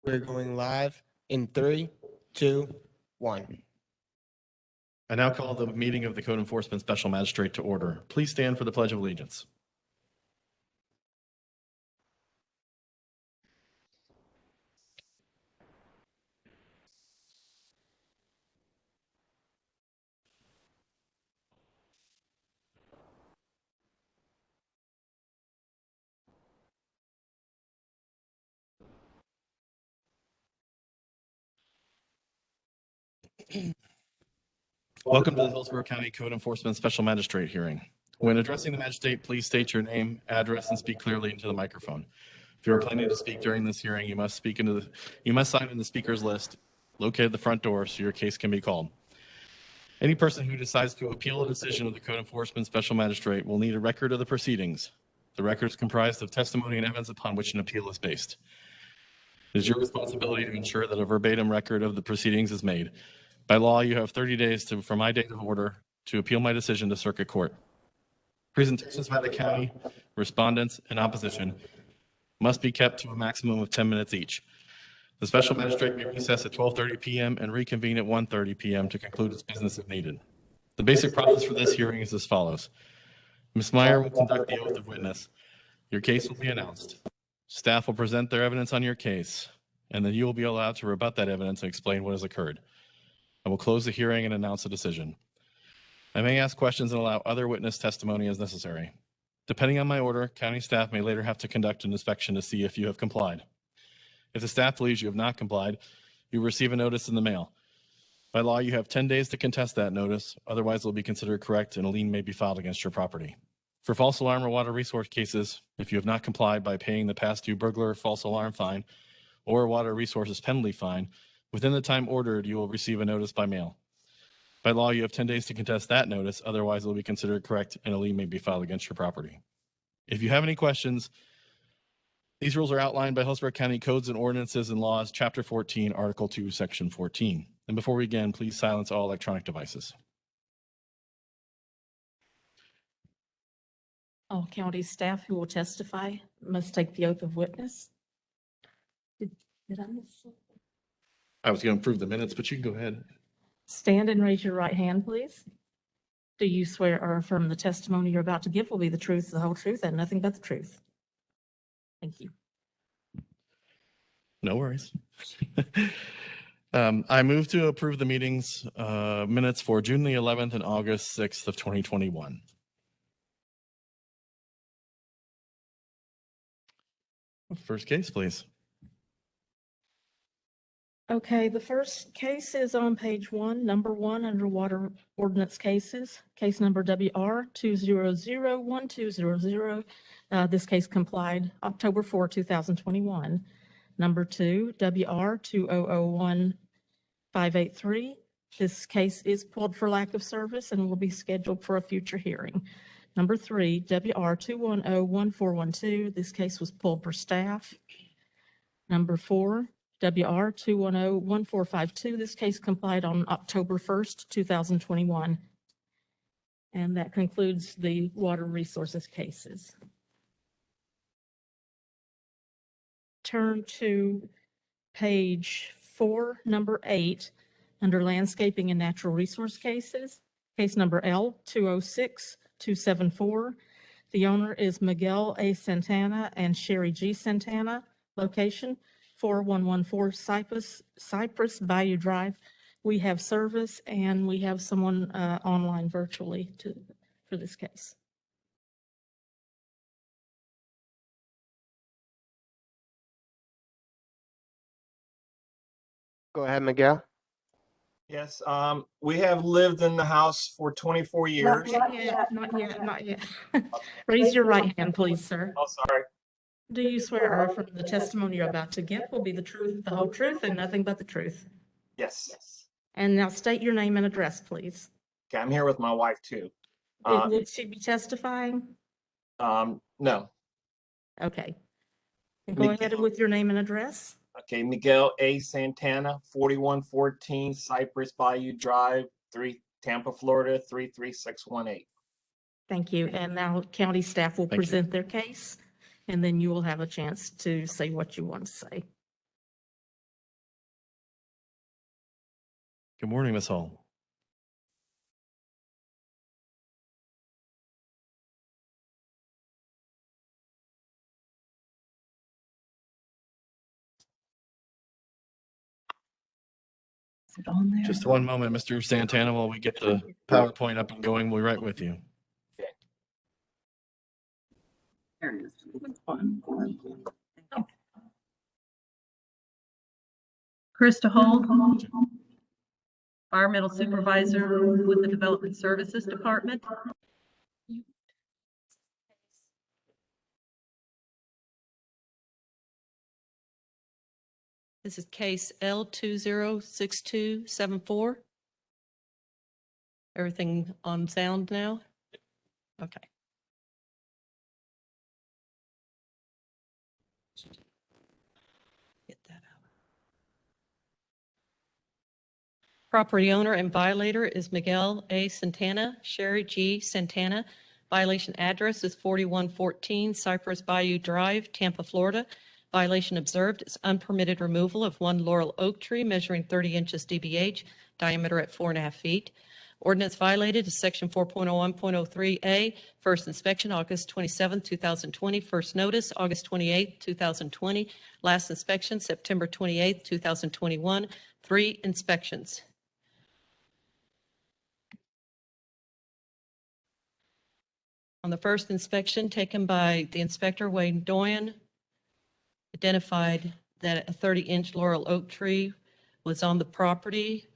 We're going live in 3, 2, 1. I now call the meeting of the Code Enforcement Special Magistrate to order. Please stand for the Pledge of Allegiance. Welcome to the Hillsborough County Code Enforcement Special Magistrate hearing. When addressing the magistrate, please state your name, address, and speak clearly into the microphone. If you are planning to speak during this hearing, you must sign in the speaker's list located at the front door so your case can be called. Any person who decides to appeal a decision of the Code Enforcement Special Magistrate will need a record of the proceedings. The record is comprised of testimony and evidence upon which an appeal is based. It is your responsibility to ensure that a verbatim record of the proceedings is made. By law, you have 30 days from my date of order to appeal my decision to circuit court. Presentations by the county, respondents, and opposition must be kept to a maximum of 10 minutes each. The special magistrate may recess at 12:30 p.m. and reconvene at 1:30 p.m. to conclude its business if needed. The basic process for this hearing is as follows. Ms. Meyer will conduct the oath of witness. Your case will be announced. Staff will present their evidence on your case, and then you will be allowed to rebut that evidence and explain what has occurred. I will close the hearing and announce a decision. I may ask questions and allow other witness testimony as necessary. Depending on my order, county staff may later have to conduct an inspection to see if you have complied. If the staff believes you have not complied, you will receive a notice in the mail. By law, you have 10 days to contest that notice, otherwise it will be considered correct and a lien may be filed against your property. For false alarm or water resource cases, if you have not complied by paying the past due burglar false alarm fine or water resources penalty fine, within the time ordered, you will receive a notice by mail. By law, you have 10 days to contest that notice, otherwise it will be considered correct and a lien may be filed against your property. If you have any questions, these rules are outlined by Hillsborough County Codes and Ordinances and Laws, Chapter 14, Article 2, Section 14. And before we begin, please silence all electronic devices. All county staff who will testify must take the oath of witness. Did I miss something? I was going to approve the minutes, but you can go ahead. Stand and raise your right hand, please. Do you swear or affirm the testimony you're about to give will be the truth, the whole truth, and nothing but the truth? Thank you. No worries. I move to approve the meetings minutes for June the 11th and August 6th of 2021. First case, please. Okay, the first case is on page 1, number 1 under water ordinance cases, case number WR 2001200. This case complied October 4, 2021. Number 2, WR 2001583. This case is pulled for lack of service and will be scheduled for a future hearing. Number 3, WR 2101412. This case was pulled for staff. Number 4, WR 2101452. This case complied on October 1st, 2021. And that concludes the water resources cases. Turn to page 4, number 8, under landscaping and natural resource cases, case number L206274. The owner is Miguel A. Santana and Sherry G. Santana, location 4114 Cypress Bayou Drive. We have service and we have someone online virtually for this case. Go ahead, Miguel. Yes, we have lived in the house for 24 years. Not yet. Raise your right hand, please, sir. Oh, sorry. Do you swear or affirm the testimony you're about to give will be the truth, the whole truth, and nothing but the truth? Yes. And now state your name and address, please. Okay, I'm here with my wife too. Will she be testifying? No. Okay. Go ahead with your name and address. Okay, Miguel A. Santana, 4114 Cypress Bayou Drive, Tampa, Florida, 33618. Thank you. And now county staff will Thank you. present their case, and then you will have a chance to say what you want to say. Good morning, Ms. Hall. Is it on there? Just one moment, Mr. Santana, while we get the PowerPoint up and going. We'll be right with you. There it is. One. Krista Holt, Environmental Supervisor with the Development Services Department. This is case L206274. Everything on sound now? Okay. Get that out. Property owner and violator is Miguel A. Santana, Sherry G. Santana. Violation address is 4114 Cypress Bayou Drive, Tampa, Florida. Violation observed is unpermitted removal of one laurel oak tree measuring 30 inches DBH, diameter at 4.5 feet. Ordinance violated is section 4.01.03A. First inspection, August 27, 2020. First notice, August 28, 2020. Last inspection, September 28, 2021. 3 inspections. On the first inspection taken by the inspector, Wayne Doyen, identified that a 30-inch laurel oak tree was on the property.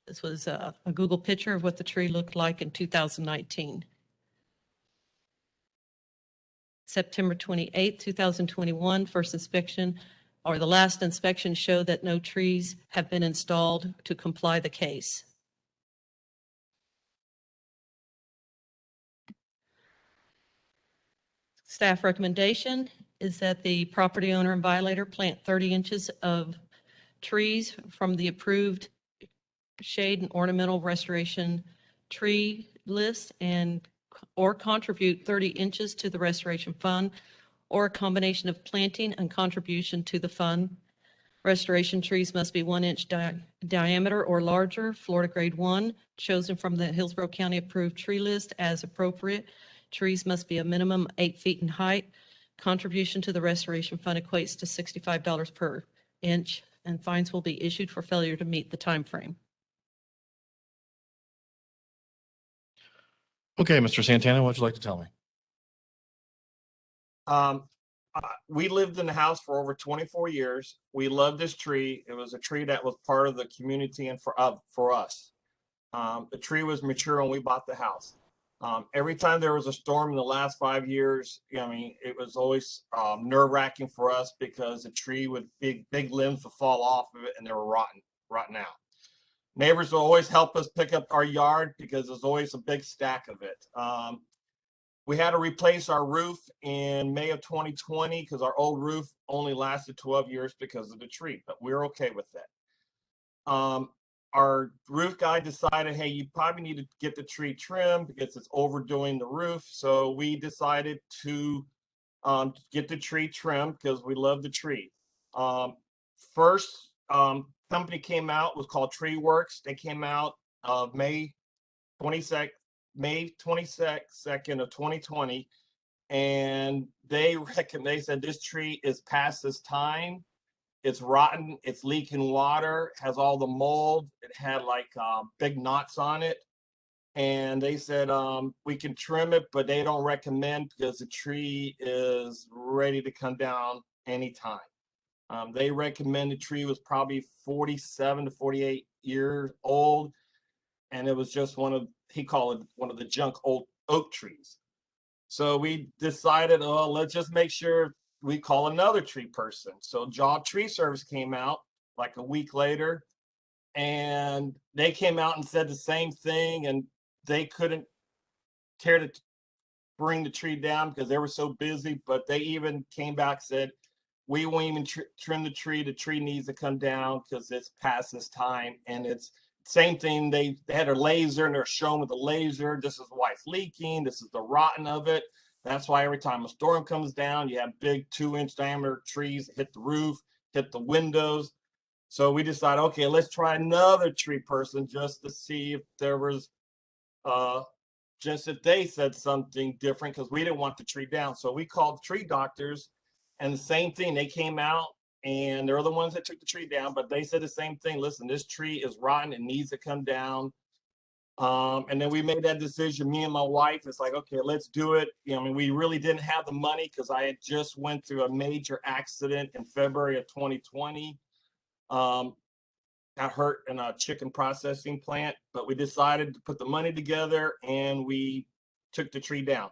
This was a Google picture of what the tree looked like in 2019. September 28, 2021, first inspection, or the last inspection showed that no trees have been installed to comply the case. Staff recommendation is that the property owner and violator plant 30 inches of trees from the approved shade and ornamental restoration tree list or contribute 30 inches to the restoration fund, or a combination of planting and contribution to the fund. Restoration trees must be 1 inch diameter or larger, Florida grade 1, chosen from the Hillsborough County approved tree list as appropriate. Trees must be a minimum 8 feet in height. Contribution to the restoration fund equates to $65 per inch, and fines will be issued for failure to meet the time frame. Okay, Mr. Santana, what would you like to tell me? We lived in the house for over 24 years. We loved this tree. It was a tree that was part of the community and for us. The tree was mature when we bought the house. Every time there was a storm in the last 5 years, I mean, it was always nerve-wracking for us because the tree would big limbs would fall off of it and they were rotten out. Neighbors will always help us pick up our yard because there's always a big stack of it. We had to replace our roof in May of 2020 because our old roof only lasted 12 years because of the tree, but we're okay with that. Our roof guy decided, hey, you probably need to get the tree trimmed because it's overdoing the roof. So we decided to get the tree trimmed because we love the tree. First company came out was called Tree Works. They came out May 22nd of 2020, and they said this tree is past its time. It's rotten, it's leaking water, has all the mold, it had like big knots on it. And they said we can trim it, but they don't recommend because the tree is ready to come down anytime. They recommend the tree was probably 47 to 48 years old, and it was just he called it one of the junk old oak trees. So we decided, oh, let's just make sure we call another tree person. So Job Tree Service came out like a week later, and they came out and said the same thing, and they couldn't bring the tree down because they were so busy, but they even came back and said, we won't even trim the tree. The tree needs to come down because it's past this time. And it's same thing. They had a laser and they're showing with the laser, this is why it's leaking. This is the rotten of it. That's why every time a storm comes down, you have big 2-inch diameter trees that hit the roof, hit the windows. So we decided, okay, let's try another tree person just to see if there was, just if they said something different, because we didn't want the tree down. So we called tree doctors, and the same thing. They came out and they're the ones that took the tree down, but they said the same thing. Listen, this tree is rotten. It needs to come down. And then we made that decision, me and my wife. It's like, okay, let's do it. I mean, we really didn't have the money because I had just went through a major accident in February of 2020. Got hurt in a chicken processing plant, but we decided to put the money together and we took the tree down.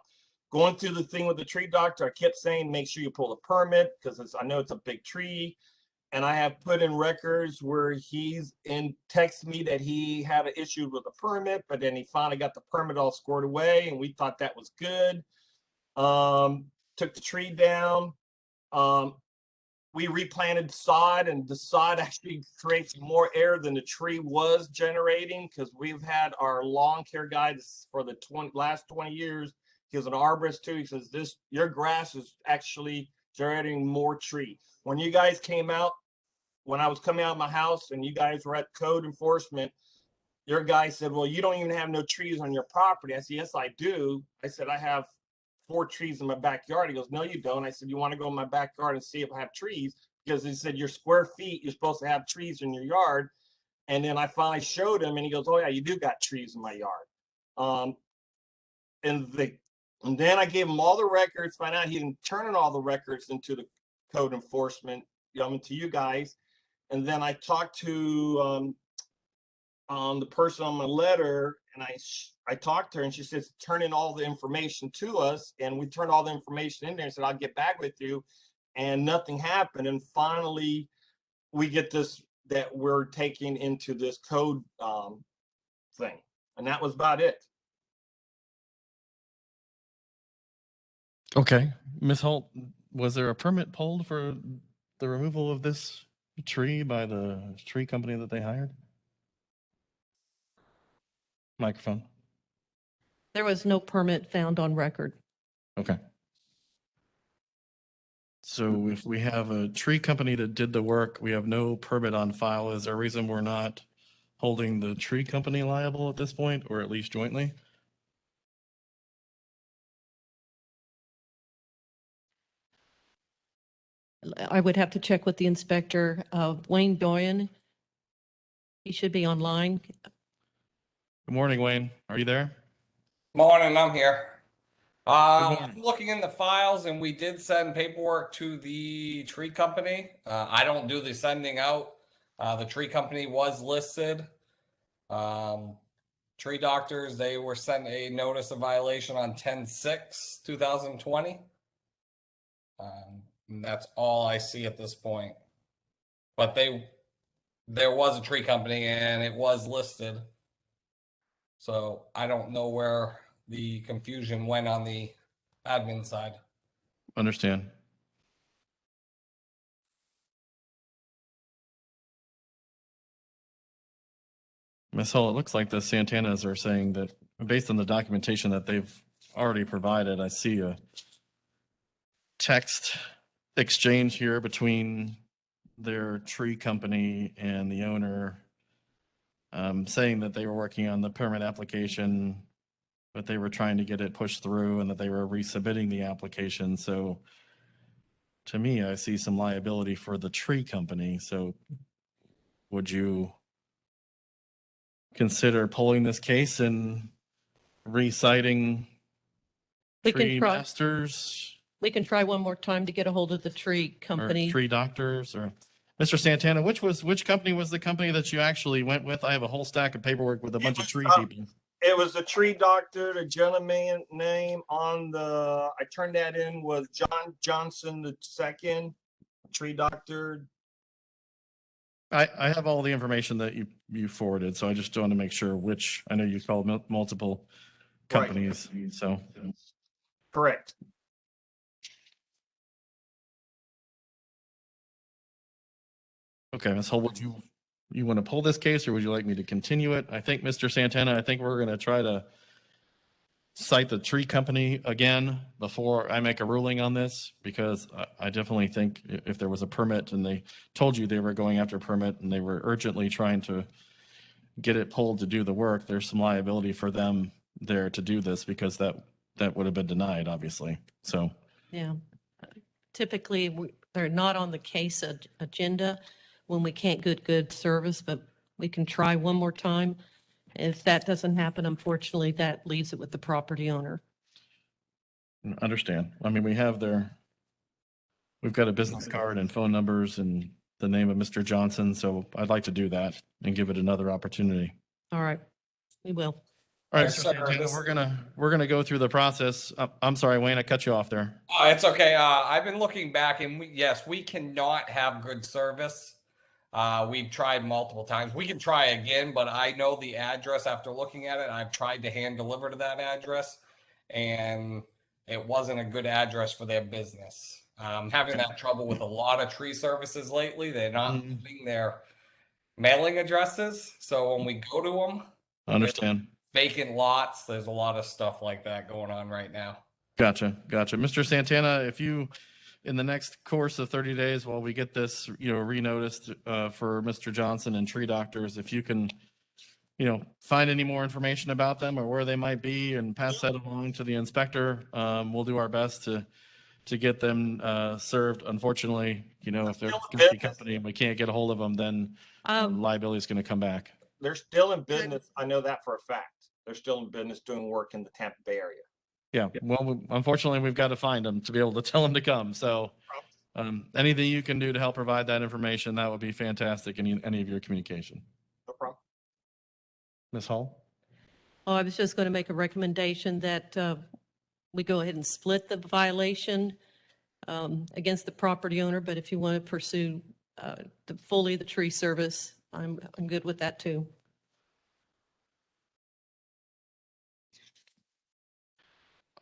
Going through the thing with the tree doctor, I kept saying, make sure you pull a permit because I know it's a big tree. And I have put in records where he's text me that he had an issue with a permit, but then he finally got the permit all squared away, and we thought that was good. Took the tree down. We replanted sod, and the sod actually creates more air than the tree was generating, because we've had our lawn care guy for the last 20 years. He was an arborist too. He says, your grass is actually generating more tree. When you guys came out, when I was coming out of my house and you guys were at code enforcement, your guy said, well, you don't even have no trees on your property. I said, yes, I do. I said, I have 4 trees in my backyard. He goes, no, you don't. I said, you want to go in my backyard and see if I have trees? Because he said, your square feet, you're supposed to have trees in your yard. And then I finally showed him and he goes, oh yeah, you do got trees in my yard. And then I gave him all the records, find out he didn't turn in all the records into the code enforcement, to you guys. And then I talked to the person on my letter, and I talked to her, and she says, turn in all the information to us. And we turned all the information in there and said, I'll get back with you. And nothing happened. And finally, we get this that we're taking into this code thing. And that was about it. Okay. Ms. Holt, was there a permit pulled for the removal of this tree by the tree company that they hired? Microphone. There was no permit found on record. Okay. So if we have a tree company that did the work, we have no permit on file, is there a reason we're not holding the tree company liable at this point, or at least jointly? I would have to check with the inspector. Wayne Doyen, he should be online. Good morning, Wayne. Are you there? Morning, I'm here. morning. I'm looking in the files, and we did send paperwork to the tree company. I don't do the sending out. The tree company was listed. Tree doctors, they were sent a notice of violation on 10/6/2020. And that's all I see at this point. But there was a tree company, and it was listed. So I don't know where the confusion went on the admin side. Understand. Ms. Hull, it looks like the Santanas are saying that based on the documentation that they've already provided, I see a text exchange here between their tree company and the owner, saying that they were working on the permit application, but they were trying to get it pushed through and that they were resubmitting the application. So to me, I see some liability for the tree company. So would you consider pulling this case and reciting We can tree try. masters We can try one more time to get a hold of the tree or company. tree doctors? Or Mr. Santana, which company was the company that you actually went with? I have a whole stack of paperwork with a bunch of tree people. It was the tree doctor, the gentleman name on I turned that in was John Johnson II, tree doctor. I have all the information that you forwarded, so I just want to make sure which, I know you called multiple Right. companies, so. Correct. Okay, Ms. Hull, would you want to pull this case or would you like me to continue it? I think, Mr. Santana, I think we're going to try to cite the tree company again before I make a ruling on this, because I definitely think if there was a permit and they told you they were going after a permit and they were urgently trying to get it pulled to do the work, there's some liability for them there to do this, because that would have been denied, obviously. So, Yeah. Typically, they're not on the case agenda when we can't get good service, but we can try one more time. If that doesn't happen, unfortunately, that leaves it with the property owner. understand. I mean, we've got a business card and phone numbers and the name of Mr. Johnson, so I'd like to do that and give it another opportunity. All right, we will. All right, Yes, Mr. sir. Santana, we're gonna go through the process. I'm sorry, Wayne, I cut you off there. Oh, it's okay. I've been looking back, and yes, we cannot have good service. We've tried multiple times. We can try again, but I know the address after looking at it. I've tried to hand deliver to that address, and it wasn't a good address for their business. Having that trouble with a lot of tree services lately. They're not moving their mailing addresses, so when we go to them, I understand. vacant lots, there's a lot of stuff like that going on right now. Gotcha. Mr. Santana, if you, in the next course of 30 days, while we get this, renoticed for Mr. Johnson and tree doctors, if you can, find any more information about them or where they might be and pass that along to the inspector, we'll do our best to get them served. Unfortunately, if they're a guilty company and we can't get a hold of them, then liability is going to come back. They're still in business. I know that for a fact. They're still in business doing work in the Tampa Bay area. Yeah. Well, unfortunately, we've got to find them to be able to tell them to come. So anything you can do to help provide that information, that would be fantastic in any of your communication. No problem. Ms. Hall? Oh, I was just going to make a recommendation that we go ahead and split the violation against the property owner, but if you want to pursue fully the tree service, I'm good with that too.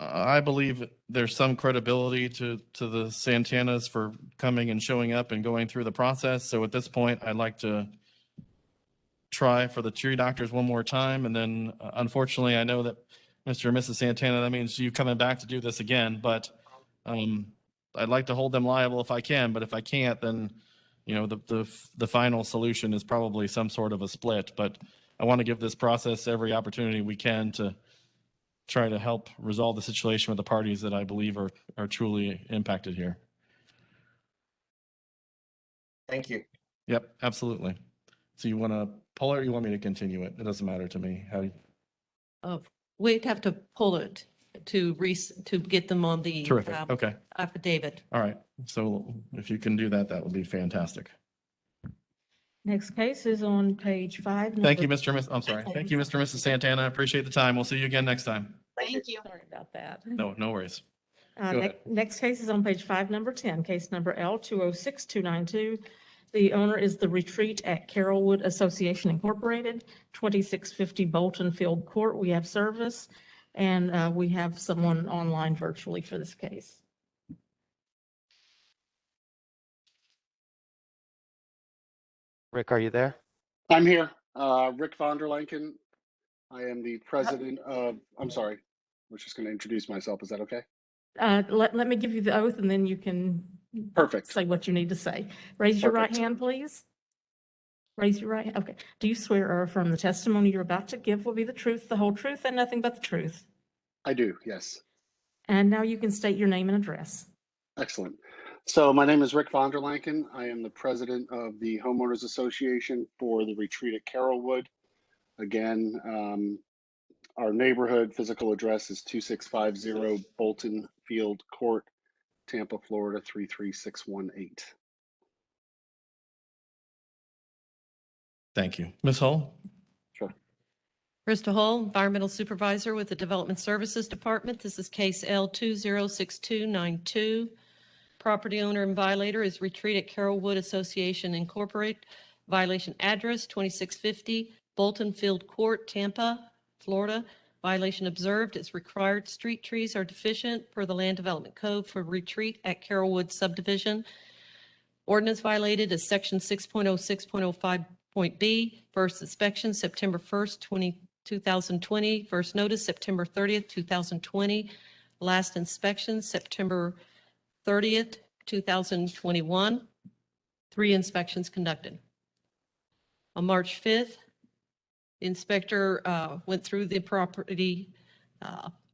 I believe there's some credibility to the Santanas for coming and showing up and going through the process. So at this point, I'd like to try for the tree doctors one more time. And then unfortunately, I know that Mr. and Mrs. Santana, that means you coming back to do this again, but I'd like to hold them liable if I can, but if I can't, then the final solution is probably some sort of a split. But I want to give this process every opportunity we can to try to help resolve the situation with the parties that I believe are truly impacted here. Thank you. Yep, absolutely. So you want to pull it or you want me to continue it? It doesn't matter to me. We'd have to pull it to get them on the Terrific. Okay. affidavit. All right. So if you can do that, that would be fantastic. Next case is on page 5. Thank you, Mr. Miss. I'm sorry. Thank you, Mr. and Mrs. Santana. I appreciate the time. We'll see you again next time. Thank you. Sorry about that. No worries. Go ahead. Next case is on page 5, number 10, case number L206292. The owner is the Retreat at Carrollwood Association Incorporated, 2650 Bolton Field Court. We have service, and we have someone online virtually for this case. Rick, are you there? I'm here. Rick von der Lanken. I am the president of, I'm sorry, I was just going to introduce myself. Is that okay? Let me give you the oath and then you can Perfect. say what you need to say. Raise your right Perfect. hand, please. Raise your right hand. Okay. Do you swear or affirm the testimony you're about to give will be the truth, the whole truth, and nothing but the truth? I do, yes. And now you can state your name and address. Excellent. So my name is Rick von der Lanken. I am the president of the Homeowners Association for the Retreat at Carrollwood. Again, our neighborhood physical address is 2650 Bolton Field Court, Tampa, Florida 33618. Thank you. Ms. Hull? Sure. Krista Hull, Environmental Supervisor with the Development Services Department. This is case L206292. Property owner and violator is Retreat at Carrollwood Association Incorporated. Violation address 2650 Bolton Field Court, Tampa, Florida. Violation observed is required street trees are deficient per the Land Development Code for Retreat at Carrollwood subdivision. Ordinance violated is section 6.06.05. Point B, first inspection, September 1st, 2020. First notice, September 30th, 2020. Last inspection, September 30th, 2021. 3 inspections conducted. On March 5th, the inspector went through the property.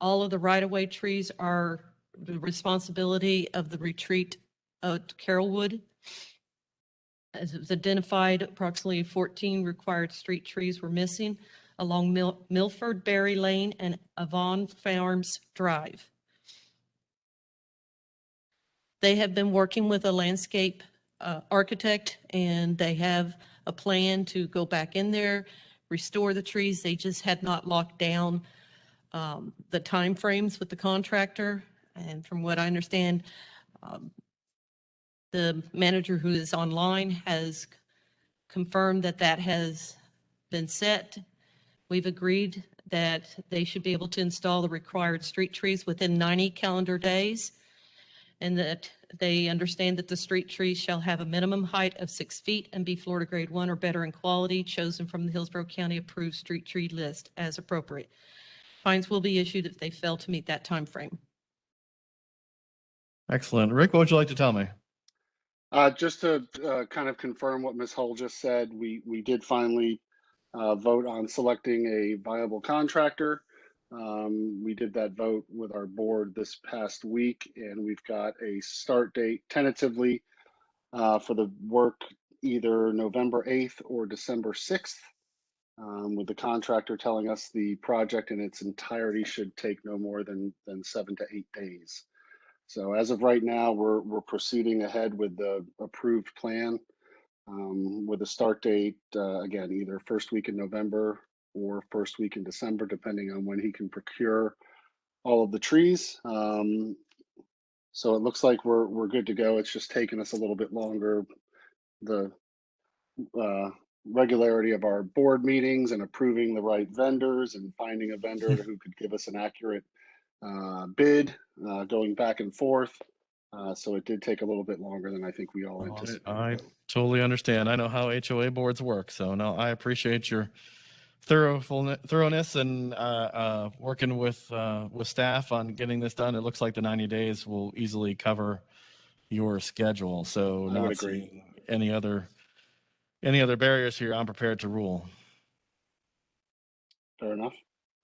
All of the right-of-way trees are the responsibility of the retreat at Carrollwood. As it was identified, approximately 14 required street trees were missing along Milford Berry Lane and Avon Farms Drive. They have been working with a landscape architect, and they have a plan to go back in there, restore the trees. They just had not locked down the timeframes with the contractor. And from what I understand, the manager who is online has confirmed that that has been set. We've agreed that they should be able to install the required street trees within 90 calendar days, and that they understand that the street trees shall have a minimum height of 6 feet and be Florida grade 1 or better in quality, chosen from the Hillsborough County approved street tree list as appropriate. Fines will be issued if they fail to meet that time frame. Excellent. Rick, what would you like to tell me? Just to kind of confirm what Ms. Hull just said, we did finally vote on selecting a viable contractor. We did that vote with our board this past week, and we've got a start date tentatively for the work either November 8th or December 6th, with the contractor telling us the project in its entirety should take no more than 7 to 8 days. So as of right now, we're proceeding ahead with the approved plan with a start date, again, either first week in November or first week in December, depending on when he can procure all of the trees. So it looks like we're good to go. It's just taken us a little bit longer. The regularity of our board meetings and approving the right vendors and finding a vendor who could give us an accurate bid, going back and forth. So it did take a little bit longer than I think we all anticipated. I totally understand. I know how HOA boards work. So no, I appreciate your thoroughness and working with staff on getting this done. It looks like the 90 days will easily cover your schedule. So I would not agree. seeing any other barriers here, I'm prepared to rule. Fair enough.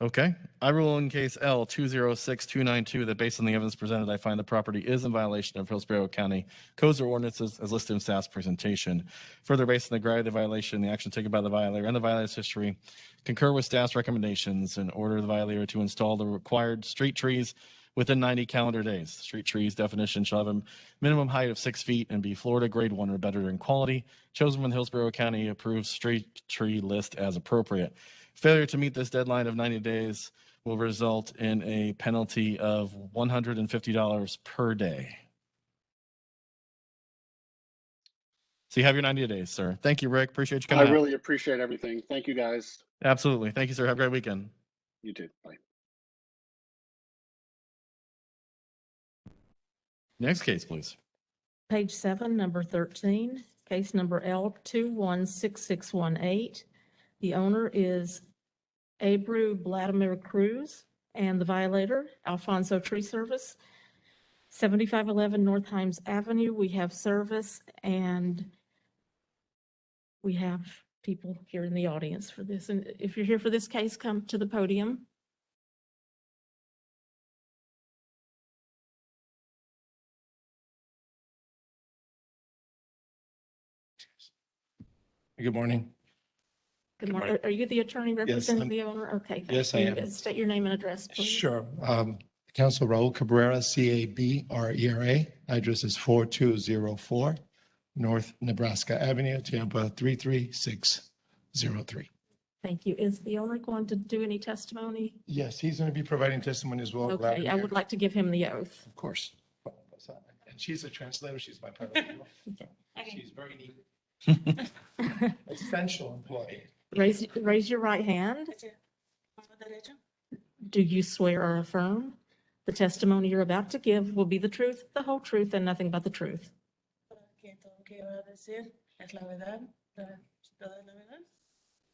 Okay. I rule in case L206274 that based on the evidence presented, I find the property is in violation of Hillsborough County codes or ordinances as listed in staff's presentation. Further, based on the gravity of the violation, the action taken by the violator and the violator's history, concur with staff's recommendations and order the violator to install the required street trees within 90 calendar days. Street trees definition shall have a minimum height of 6 feet and be Florida grade 1 or better in quality, chosen from the Hillsborough County approved street tree list as appropriate. Failure to meet this deadline of 90 days will result in a penalty of $150 per day. So you have your 90 days, sir. Thank you, Rick. Appreciate you coming I out. really appreciate everything. Thank you, guys. Absolutely. Thank you, sir. Have a great weekend. You too. Bye. Next case, please. Page 7, number 13, case number L216618. The owner is Abreu Vladimir Cruz, and the violator, Alfonso Tree Service, 7511 North Himes Avenue. We have service, and we have people here in the audience for this. And if you're here for this case, come to the podium. Good morning. Good morning. Are you the attorney representing the owner? Okay. thank Yes, I you. am. State your name and address, please. Sure. Council Raul Cabrera, Cabrera. Address is 4204 North Nebraska Avenue, Tampa 33603. Thank you. Is the owner going to do any testimony? Yes, he's going to be providing testimony as well. Okay, I Vladimir. would like to give him the oath. Of course. And she's a translator. She's my paralegal. She's very neat. Essential employee. Raise your right hand. Do you swear or affirm the testimony you're about to give will be the truth, the whole truth, and nothing but the truth? Que todo lo que iba a decir es la verdad, toda la verdad.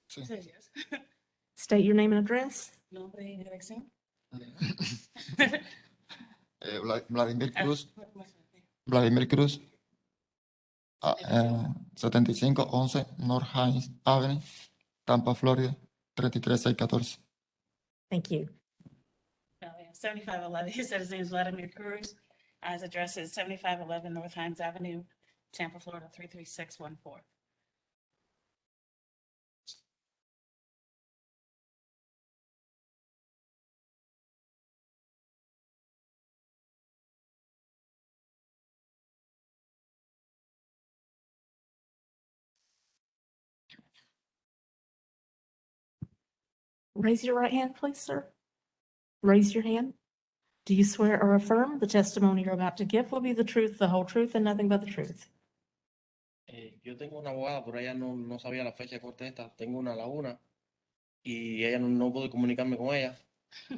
Sí. Sí, yes. State your name and address. Nombre y dirección. Vladimir Cruz. Vladimir Cruz. 7511 North Hines Avenue, Tampa, Florida, 33614. Thank you. 7511, he said his name is Vladimir Cruz. His address is 7511 North Hines Avenue, Tampa, Florida, 33614. Raise your right hand, please, sir. Raise your hand. Do you swear or affirm the testimony you're about to give will be the truth, the whole truth, and nothing but the truth? Yo tengo una abogada, pero ella no sabía la fecha corta esta. Tengo una a la 1 y ella no pude comunicarme con ella.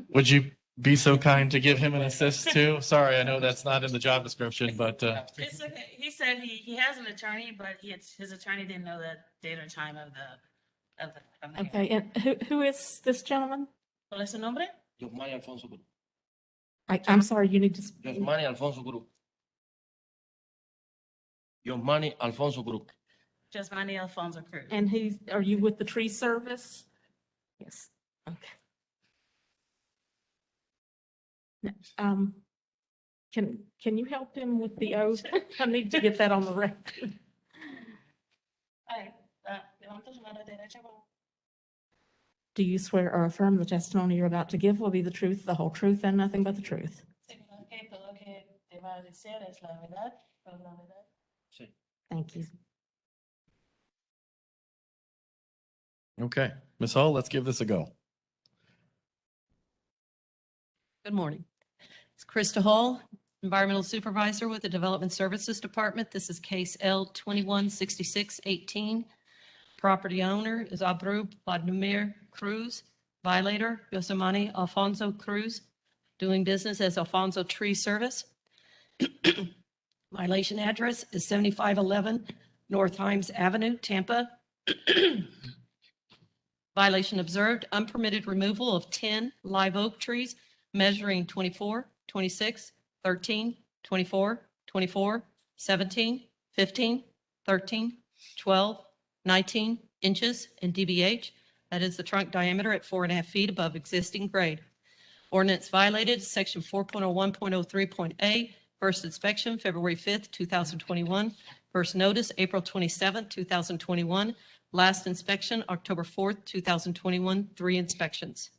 Would you be so kind to give him an assist too? Sorry, I know that's not in the job description, but It's okay. He said he has an attorney, but his attorney didn't know the date or time of the Okay, and who is this gentleman? ¿Cuál es su nombre? Yosmani Alfonso Cruz. I'm sorry, you need to. Yosmani Alfonso Cruz. Yosmani Alfonso Cruz. Josmani Alfonso Cruz. And are you with the tree service? Yes, okay. Now, can you help him with the oath? I need to get that on the record. Levanta su mano derecha. Do you swear or affirm the testimony you're about to give will be the truth, the whole truth, and nothing but the truth? Seguro que todo lo que te va a decir es la verdad, toda la verdad. Sí. Thank you. okay. Ms. Hull, let's give this a go. Good morning. It's Krista Hall, Environmental Supervisor with the Development Services Department. This is case L216618. Property owner is Abru Vladimir Cruz. Violator, Yosemani Alfonso Cruz, doing business as Alfonso Tree Service. Violation address is 7511 North Himes Avenue, Tampa. Violation observed, unpermitted removal of 10 live oak trees measuring 24, 26, 13, 24, 24, 17, 15, 13, 12, 19 inches in DBH. That is the trunk diameter at 4.5 feet above existing grade. Ordinance violated section 4.01.03.a. First inspection, February 5th, 2021. First notice, April 27th, 2021. Last inspection, October 4th, 2021. 3 inspections.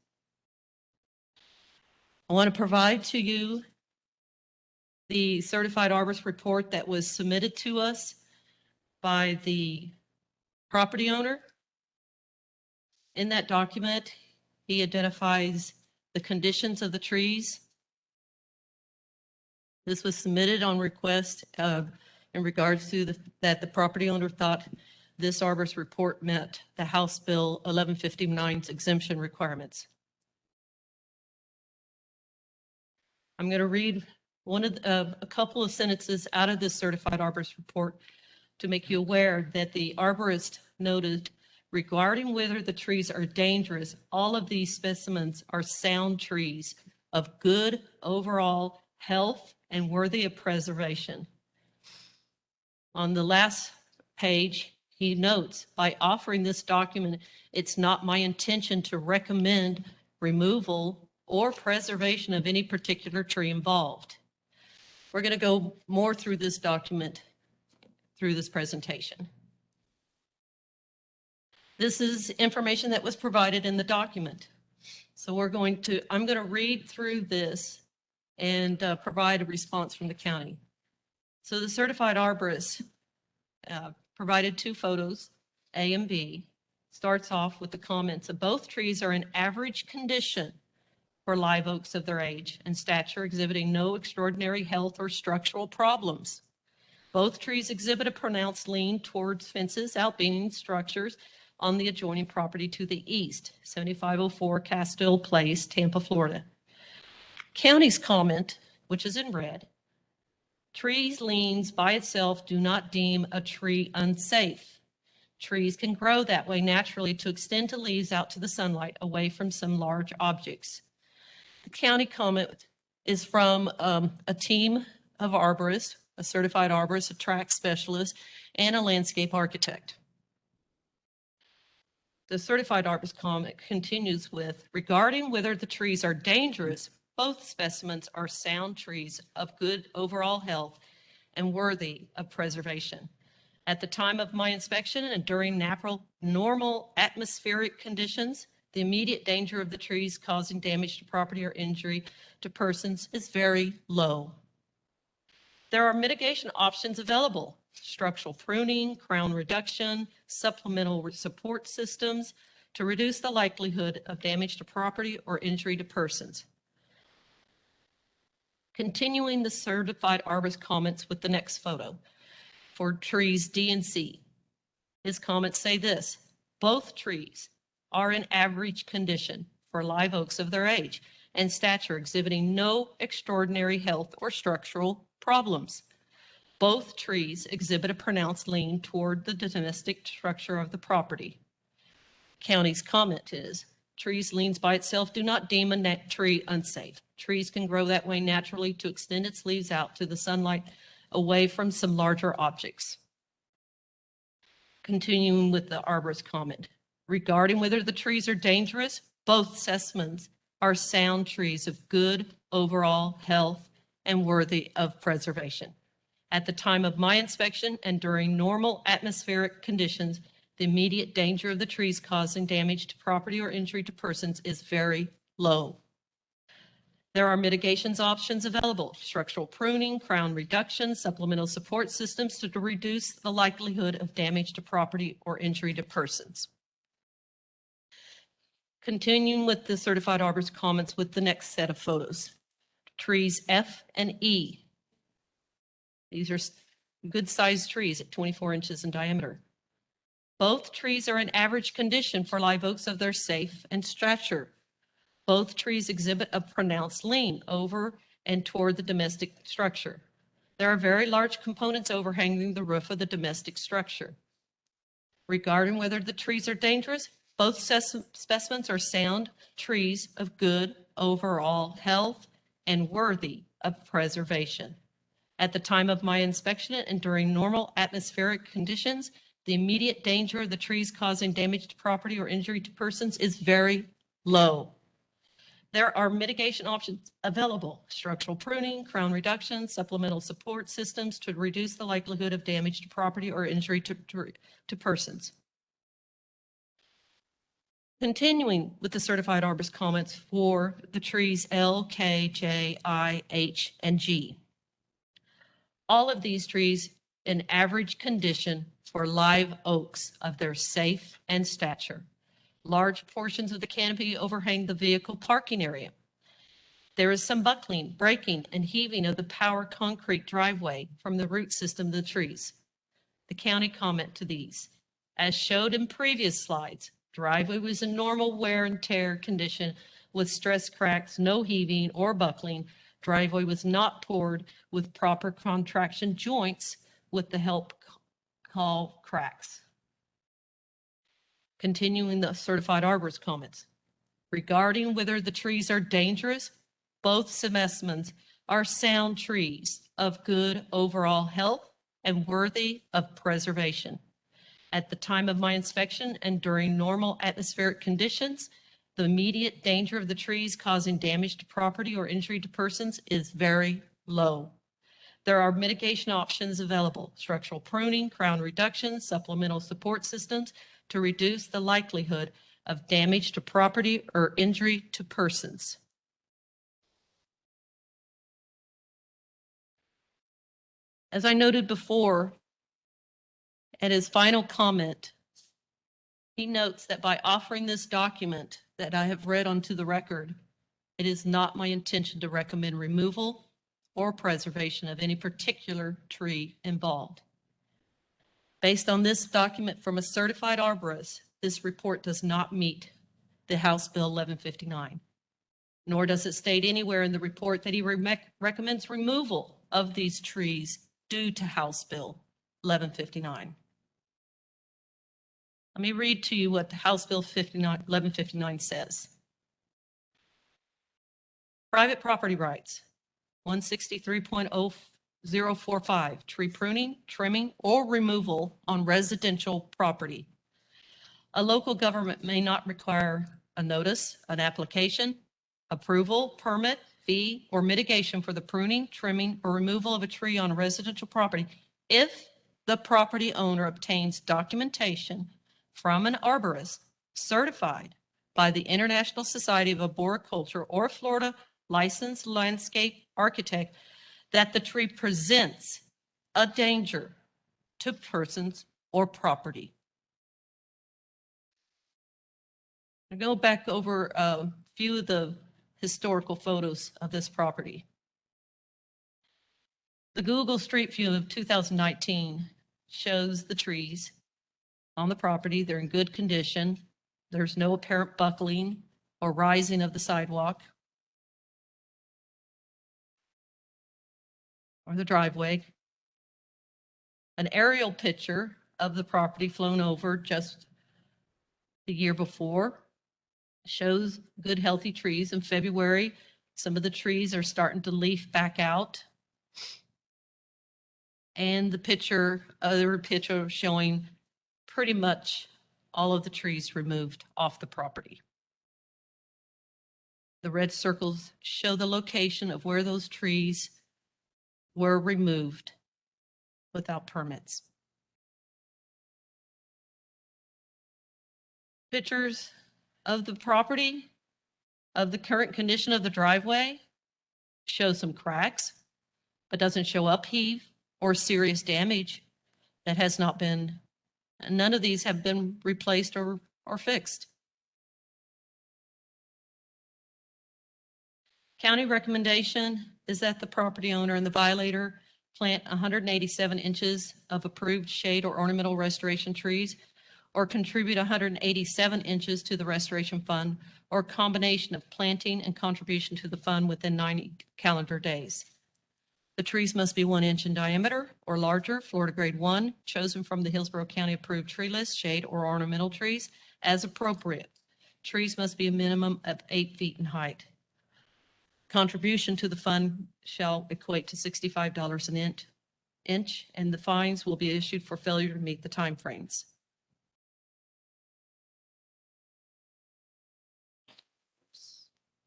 I want to provide to you the certified arborist report that was submitted to us by the property owner. In that document, he identifies the conditions of the trees. This was submitted on request in regards to that the property owner thought this arborist report met the House Bill 1159's exemption requirements. I'm going to read a couple of sentences out of this certified arborist report to make you aware that the arborist noted regarding whether the trees are dangerous, all of these specimens are sound trees of good overall health and worthy of preservation. On the last page, he notes, by offering this document, it's not my intention to recommend removal or preservation of any particular tree involved. We're going to go more through this document through this presentation. This is information that was provided in the document. So I'm going to read through this and provide a response from the county. So the certified arborist provided 2 photos, A and B. Starts off with the comments of both trees are in average condition for live oaks of their age and stature, exhibiting no extraordinary health or structural problems. Both trees exhibit a pronounced lean towards fences, outbeing structures on the adjoining property to the east, 7504 Castile Place, Tampa, Florida. County's comment, which is in red, trees leans by itself do not deem a tree unsafe. Trees can grow that way naturally to extend the leaves out to the sunlight away from some large objects. The county comment is from a team of arborists, a certified arborist, a track specialist, and a landscape architect. The certified arborist comment continues with, regarding whether the trees are dangerous, both specimens are sound trees of good overall health and worthy of preservation. At the time of my inspection and during normal atmospheric conditions, the immediate danger of the trees causing damage to property or injury to persons is very low. There are mitigation options available: structural pruning, crown reduction, supplemental support systems to reduce the likelihood of damage to property or injury to persons. Continuing the certified arborist comments with the next photo for trees D and C. His comments say this: both trees are in average condition for live oaks of their age and stature, exhibiting no extraordinary health or structural problems. Both trees exhibit a pronounced lean toward the domestic structure of the property. County's comment is, trees leans by itself do not deem a tree unsafe. Trees can grow that way naturally to extend its leaves out to the sunlight away from some larger objects. Continuing with the arborist comment, regarding whether the trees are dangerous, both specimens are sound trees of good overall health and worthy of preservation. At the time of my inspection and during normal atmospheric conditions, the immediate danger of the trees causing damage to property or injury to persons is very low. There are mitigations options available: structural pruning, crown reduction, supplemental support systems to reduce the likelihood of damage to property or injury to persons. Continuing with the certified arborist comments with the next set of photos. Trees F and E. These are good sized trees at 24 inches in diameter. Both trees are in average condition for live oaks of their safe and stature. Both trees exhibit a pronounced lean over and toward the domestic structure. There are very large components overhanging the roof of the domestic structure. Regarding whether the trees are dangerous, both specimens are sound trees of good overall health and worthy of preservation. At the time of my inspection and during normal atmospheric conditions, the immediate danger of the trees causing damage to property or injury to persons is very low. There are mitigation options available: structural pruning, crown reduction, supplemental support systems to reduce the likelihood of damage to property or injury to persons. Continuing with the certified arborist comments for the trees L, K, J, I, H, and G. All of these trees in average condition for live oaks of their safe and stature. Large portions of the canopy overhang the vehicle parking area. There is some buckling, breaking, and heaving of the power concrete driveway from the root system of the trees. The county comment to these: as showed in previous slides, driveway was in normal wear and tear condition with stress cracks, no heaving or buckling. Driveway was not poured with proper contraction joints with the help call cracks. Continuing the certified arborist comments. Regarding whether the trees are dangerous, both specimens are sound trees of good overall health and worthy of preservation. At the time of my inspection and during normal atmospheric conditions, the immediate danger of the trees causing damage to property or injury to persons is very low. There are mitigation options available: structural pruning, crown reduction, supplemental support systems to reduce the likelihood of damage to property or injury to persons. As I noted before, at his final comment, he notes that by offering this document that I have read onto the record, it is not my intention to recommend removal or preservation of any particular tree involved. Based on this document from a certified arborist, this report does not meet the House Bill 1159, nor does it state anywhere in the report that he recommends removal of these trees due to House Bill 1159. Let me read to you what the House Bill 1159 says. Private property rights, 163.0045, tree pruning, trimming, or removal on residential property. A local government may not require a notice, an application, approval, permit, fee, or mitigation for the pruning, trimming, or removal of a tree on a residential property if the property owner obtains documentation from an arborist certified by the International Society of Arboriculture or Florida licensed landscape architect that the tree presents a danger to persons or property. I'll go back over a few of the historical photos of this property. The Google Street View of 2019 shows the trees on the property. They're in good condition. There's no apparent buckling or rising of the sidewalk or the driveway. An aerial picture of the property flown over just the year before shows good, healthy trees. In February, some of the trees are starting to leaf back out. And the other picture showing pretty much all of the trees removed off the property. The red circles show the location of where those trees were removed without permits. Pictures of the property, of the current condition of the driveway, show some cracks, but doesn't show upheave or serious damage that has not been, none of these have been replaced or fixed. County recommendation is that the property owner and the violator plant 187 inches of approved shade or ornamental restoration trees, or contribute 187 inches to the restoration fund, or a combination of planting and contribution to the fund within 90 calendar days. The trees must be 1 inch in diameter or larger, Florida grade 1, chosen from the Hillsborough County approved tree list, shade or ornamental trees as appropriate. Trees must be a minimum of 8 feet in height. Contribution to the fund shall equate to $65 an inch, and the fines will be issued for failure to meet the timeframes.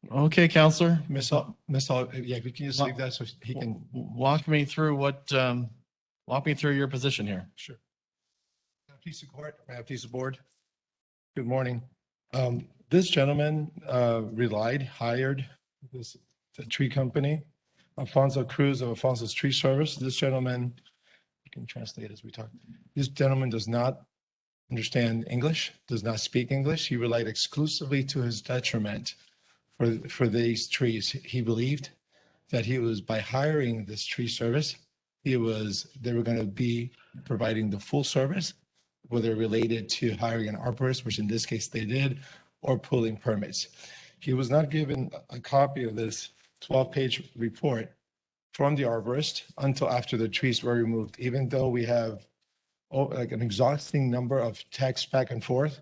Okay, Counselor. Miss Hall, yeah, we can just leave that so he can. Walk me through walk me through your position here. Sure. Please support, please the board. Good morning. This gentleman hired the tree company, Alfonso Cruz of Alfonso's Tree Service. This gentleman, you can translate as we talk. This gentleman does not understand English, does not speak English. He relied exclusively to his detriment for these trees. He believed that he was, by hiring this tree service, they were going to be providing the full service, whether related to hiring an arborist, which in this case they did, or pulling permits. He was not given a copy of this 12-page report from the arborist until after the trees were removed, even though we have like an exhausting number of texts back and forth.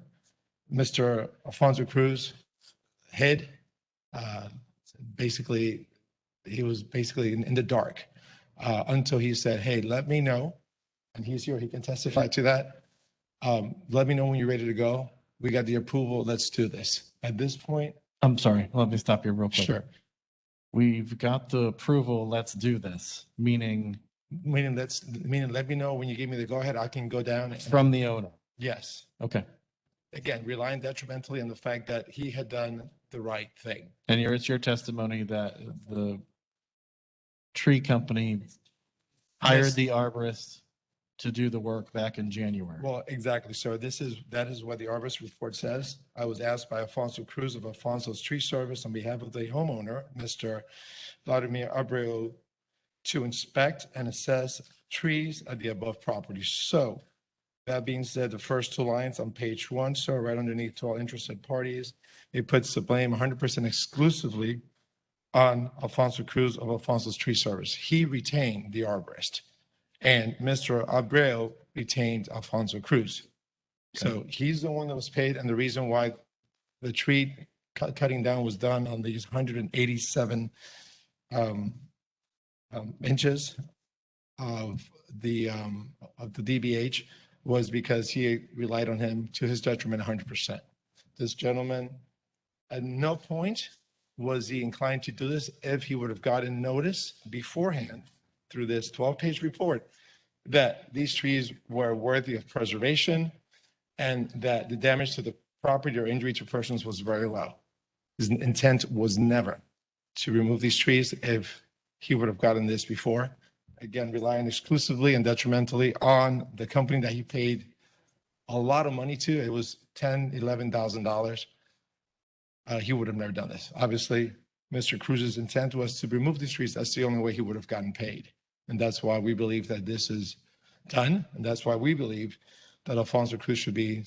Mr. Alfonso Cruz hid. Basically, he was basically in the dark until he said, hey, let me know. And he's here, he can testify to that. Let me know when you're ready to go. We got the approval, let's do this. At this point. I'm sorry, let me stop you real quick. Sure. We've got the approval, let's do this, meaning Let me know when you give me the go-ahead, I can go down. from the owner. Yes. Okay. Again, relying detrimentally on the fact that he had done the right thing. And it's your testimony that the tree company hired the arborist to do the work back in January. Well, exactly. So that is what the arborist report says. I was asked by Alfonso Cruz of Alfonso's Tree Service on behalf of the homeowner, Mr. Vladimir Abreu, to inspect and assess trees at the above property. So that being said, the first two lines on page 1, so right underneath to all interested parties, it puts the blame 100% exclusively on Alfonso Cruz of Alfonso's Tree Service. He retained the arborist, and Mr. Abreu retained Alfonso Cruz. So he's the one that was paid, and the reason why the tree cutting down was done on these 187 inches of the DBH was because he relied on him to his detriment 100%. This gentleman, at no point was he inclined to do this if he would have gotten notice beforehand through this 12-page report that these trees were worthy of preservation and that the damage to the property or injury to persons was very low. His intent was never to remove these trees if he would have gotten this before. Again, relying exclusively and detrimentally on the company that he paid a lot of money to. It was $10,000, $11,000. He would have never done this. Obviously, Mr. Cruz's intent was to remove these trees. That's the only way he would have gotten paid. And that's why we believe that this is done. And that's why we believe that Alfonso Cruz should be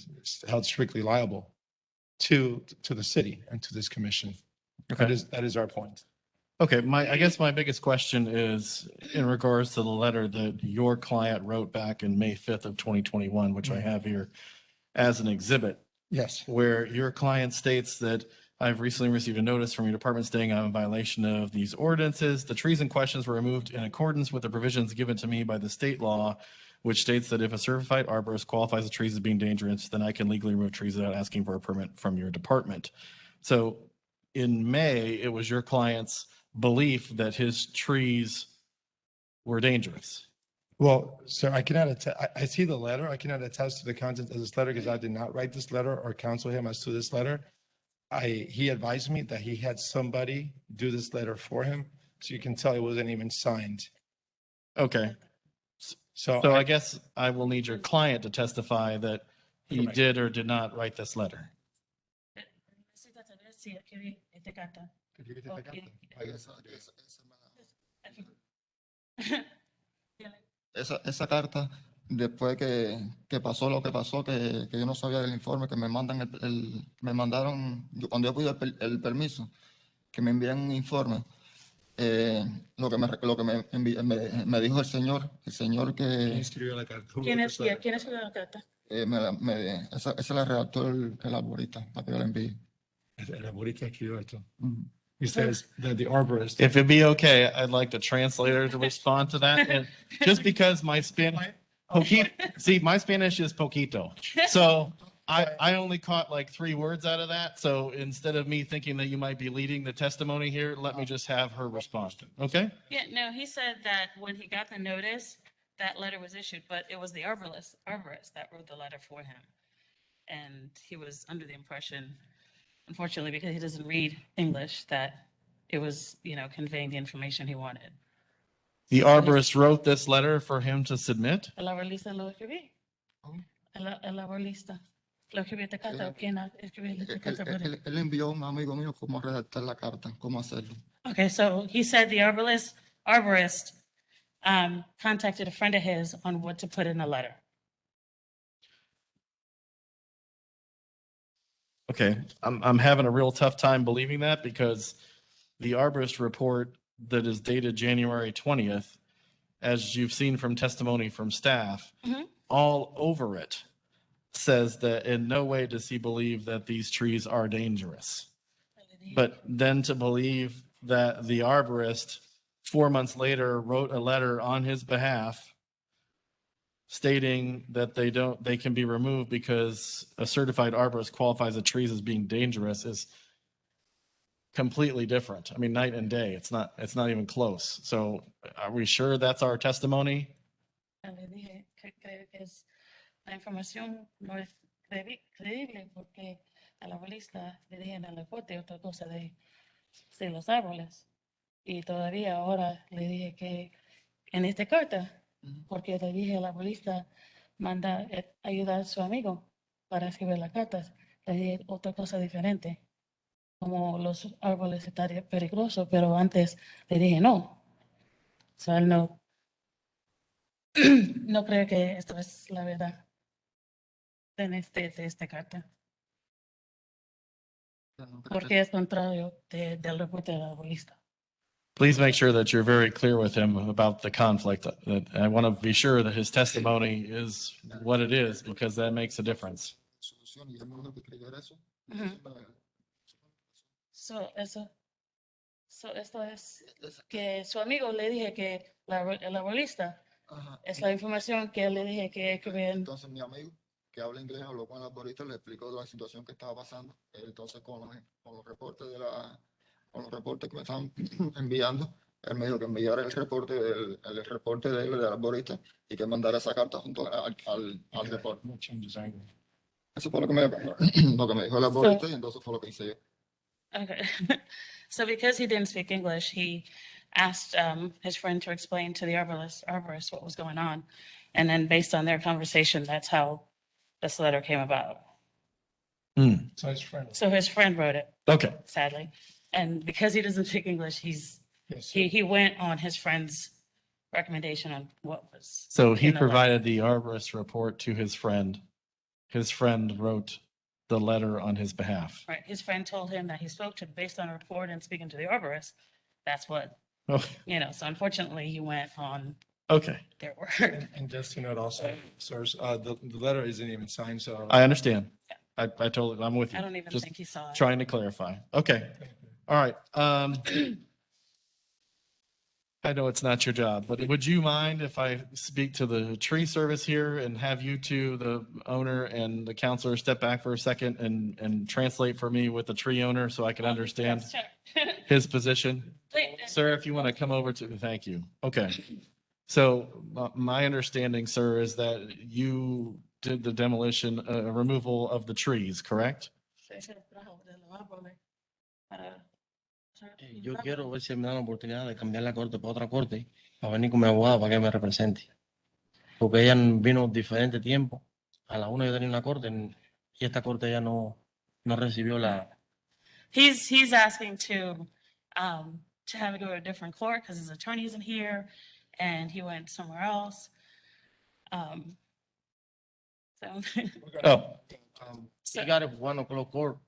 held strictly liable to the city and to this commission. Okay. That is our point. Okay, I guess my biggest question is in regards to the letter that your client wrote back in May 5th of 2021, which I have here as an exhibit, Yes. where your client states that I've recently received a notice from your department stating I'm in violation of these ordinances. The trees in questions were removed in accordance with the provisions given to me by the state law, which states that if a certified arborist qualifies the trees as being dangerous, then I can legally remove trees without asking for a permit from your department. So in May, it was your client's belief that his trees were dangerous. Well, sir, I cannot I see the letter. I cannot attest to the content of this letter because I did not write this letter or counsel him as to this letter. He advised me that he had somebody do this letter for him. So you can tell it wasn't even signed. Okay. So So I guess I will need your client to testify that he Correct. did or did not write this letter. Necesita saber si escribí esta carta. Esa carta, después que pasó lo que pasó, que yo no sabía del informe, que me mandan me mandaron, cuando yo pido el permiso, que me envían un informe, lo que me dijo el señor ¿Quién que escribió la carta? Who ¿Quién wrote this letter? escribió la carta? esa la redactó el arborista para que yo la envíe. El arborista escribió esto. Ujú. He says that the arborist. If it'd be okay, I'd like the translator to respond to that. And just because my Spanish, my Spanish is poquito. So I only caught like 3 words out of that. So instead of me thinking that you might be leading the testimony here, let me just have her respond. Okay? Yeah, no, he said that when he got the notice, that letter was issued, but it was the arborist that wrote the letter for him. And he was under the impression, unfortunately, because he doesn't read English, that it was, conveying the information he wanted. The arborist wrote this letter for him to submit. El arborista lo escribí. El arborista lo escribió esta carta. ¿Quién escribió esta carta por él? Él envió a un amigo mío cómo redactar la carta, cómo hacerlo. Okay, so he said the arborist contacted a friend of his on what to put in the letter. Okay, I'm having a real tough time believing that because the arborist report that is dated January 20th, as you've seen from testimony from staff, all over it says that in no way does he believe that these trees are dangerous. But then to believe that the arborist 4 months later wrote a letter on his behalf stating that they can be removed because a certified arborist qualifies the trees as being dangerous is completely different. I mean, night and day. It's not even close. So are we sure that's our testimony? Le dije que creo que la información no es creíble porque al arborista le dije en el reporte otra cosa de los árboles. Y todavía ahora le dije que en esta carta, porque le dije al arborista manda ayudar a su amigo para escribir las cartas, le dije otra cosa diferente, como los árboles están peligrosos, pero antes le dije no. O sea, él no creo que esto es la verdad de esta carta, porque es contrario del reporte del arborista. Please make sure that you're very clear with him about the conflict. That I want to be sure that his testimony is what it is, because that makes a difference. Solución, y él me dijo que escribiera eso. Ujú. Entonces, me- Esto es que su amigo le dije que el arborista Ajá. es la información que le dije que escribir. Entonces mi amigo, que habla inglés, habló con el arborista, le explicó la situación que estaba pasando. Entonces con los reportes con los reportes que me estaban enviando, él me dijo que enviara el reporte del arborista y que mandara esa carta junto al reporte. Eso fue lo que lo que me dijo el arborista y entonces fue lo que hice yo. Okay. So because he didn't speak English, he asked his friend to explain to the arborist what was going on. And then based on their conversation, that's how this letter came about. So his friend. So his friend wrote it, Okay. sadly. And because he doesn't speak English, Yes, he went on his friend's recommendation on what was. So he in the letter. provided the arborist report to his friend. His friend wrote the letter on his behalf. Right. His friend told him that he spoke to, based on a report and speaking to the arborist, that's what, Oh, so unfortunately he went on okay. their word. And just to note also, sirs, the letter isn't even signed, so. I understand. I totally, I'm with you. I don't even Just think he saw it. trying to clarify. Okay. All right. I know it's not your job, but would you mind if I speak to the tree service here and have you two, the owner and the counselor, step back for a second and translate for me with the tree owner so I can understand Yes, sure. his position? Wait, Sir, if you want to come over to, thank you. Okay. So my understanding, sir, is that you did the demolition, removal of the trees, correct? Yo quiero ver si me dan la oportunidad de cambiar la corte para otra corte, para venir con mi abogada para que me represente. Porque ella vino diferente tiempo. A la una yo tenía una corte y esta corte ya no recibió la... He's asking to have it go to a different court because his attorney isn't here and he went somewhere else. So, Oh, so He got it 1 o'clock court.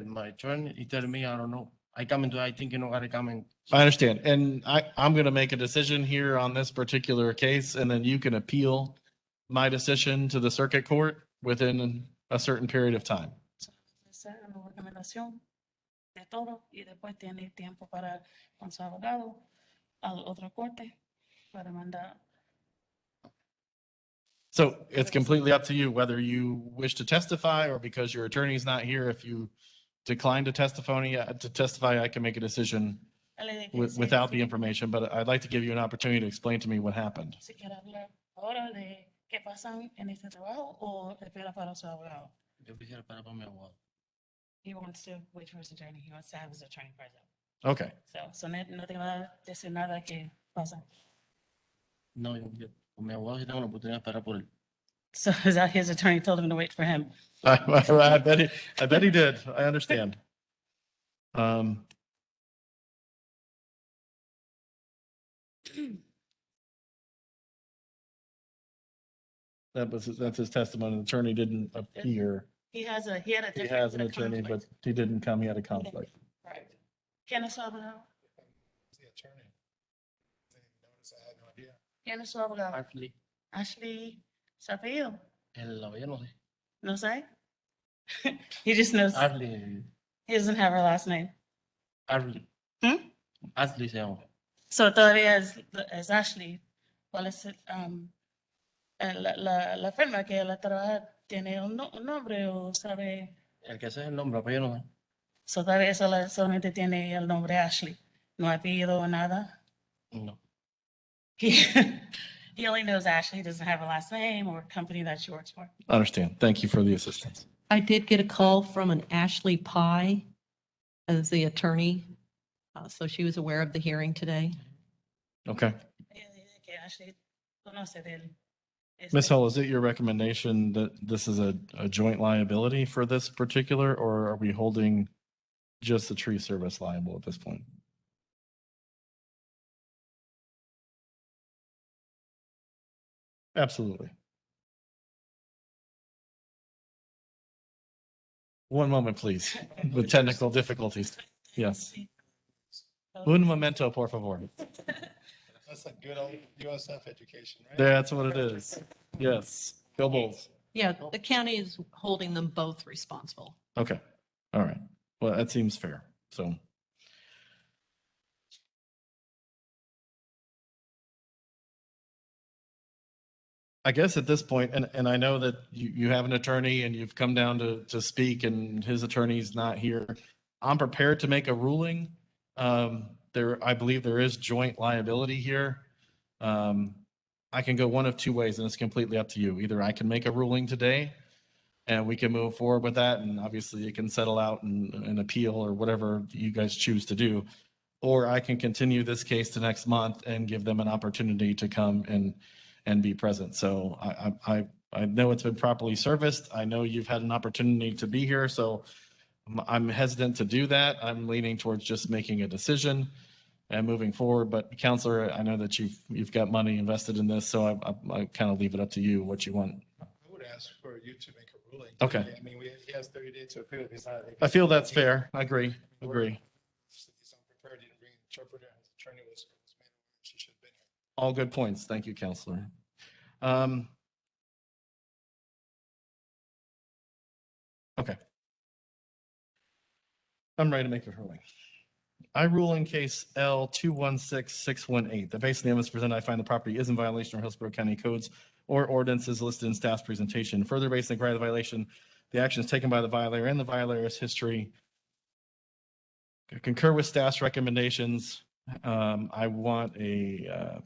My attorney, he tell me, I don't know. I think you know, gotta come in. I understand. And I'm going to make a decision here on this particular case, and then you can appeal my decision to the circuit court within a certain period of time. esa es la recomendación de todo y después tiene tiempo para con su abogado al otro corte para mandar. So it's completely up to you whether you wish to testify or because your attorney's not here, if you decline to testify, I can make a decision Él le dije que sí, without the sí, information, but I'd like to give you an opportunity to explain to me what happened. si quiere hablar ahora de qué pasan en este trabajo o espera para su abogado. Yo quisiera esperar para mi abogado. He wants to wait for his attorney. He wants to have his attorney present. Okay. So no te va a decir nada que pasa. No, con mi abogado sí tengo la oportunidad de esperar por él. So his attorney told him to wait for him. I bet he did. I understand. That's his testimony. The attorney didn't appear. He had a He different has an attorney, but conflict. he didn't come. He had a conflict. Right. ¿Quién es su abogado? The attorney. Notice I had no idea. ¿Quién es su abogado? Ashley, Ashley, su apellido. el apellido no sé. No sé. He just knows. Ashley, He doesn't have her last name. Ashley. Hmm? Ashley se llama. So todavía es Ashley. ¿Cuál es la firma que ella trabaja? ¿Tiene un nombre o sabe? El que sé el nombre, apellido no sé. So todavía solamente tiene el nombre Ashley. No apellido o nada. No. He only knows Ashley. He doesn't have a last name or company that she works for. I understand. Thank you for the assistance. I did get a call from an Ashley Pye as the attorney. So she was aware of the hearing today. Okay. Que Ashley conoce de él. Ms. Hull, is it your recommendation that this is a joint liability for this particular, or are we holding just the tree service liable at this point? Absolutely. One moment, please, with technical difficulties. Yes. Un momento, por favor. That's a good old USF education, right? That's what it is. Yes. Go Bulls. Yeah, the county is holding them both responsible. Okay. All right. Well, that seems fair. So. I guess at this point, and I know that you have an attorney and you've come down to speak and his attorney's not here. I'm prepared to make a ruling. I believe there is joint liability here. I can go one of two ways and it's completely up to you. Either I can make a ruling today and we can move forward with that. And obviously it can settle out in appeal or whatever you guys choose to do. Or I can continue this case to next month and give them an opportunity to come and be present. So I know it's been properly serviced. I know you've had an opportunity to be here, so I'm hesitant to do that. I'm leaning towards just making a decision and moving forward. But Counselor, I know that you've got money invested in this, so I kind of leave it up to you what you want. I would ask for you to make a ruling. Okay. I mean, he has 30 days to appeal if he's not. I feel that's fair. I agree. He's unprepared. He didn't bring an interpreter. His attorney was she should have been here. All good points. Thank you, Counselor. Okay. I'm ready to make a ruling. I rule in case L216618. The basis of the evidence presented, I find the property is in violation of Hillsborough County codes or ordinances listed in staff's presentation. Further, based on the the violation, the actions taken by the violator and the violator's history concur with staff's recommendations. I want a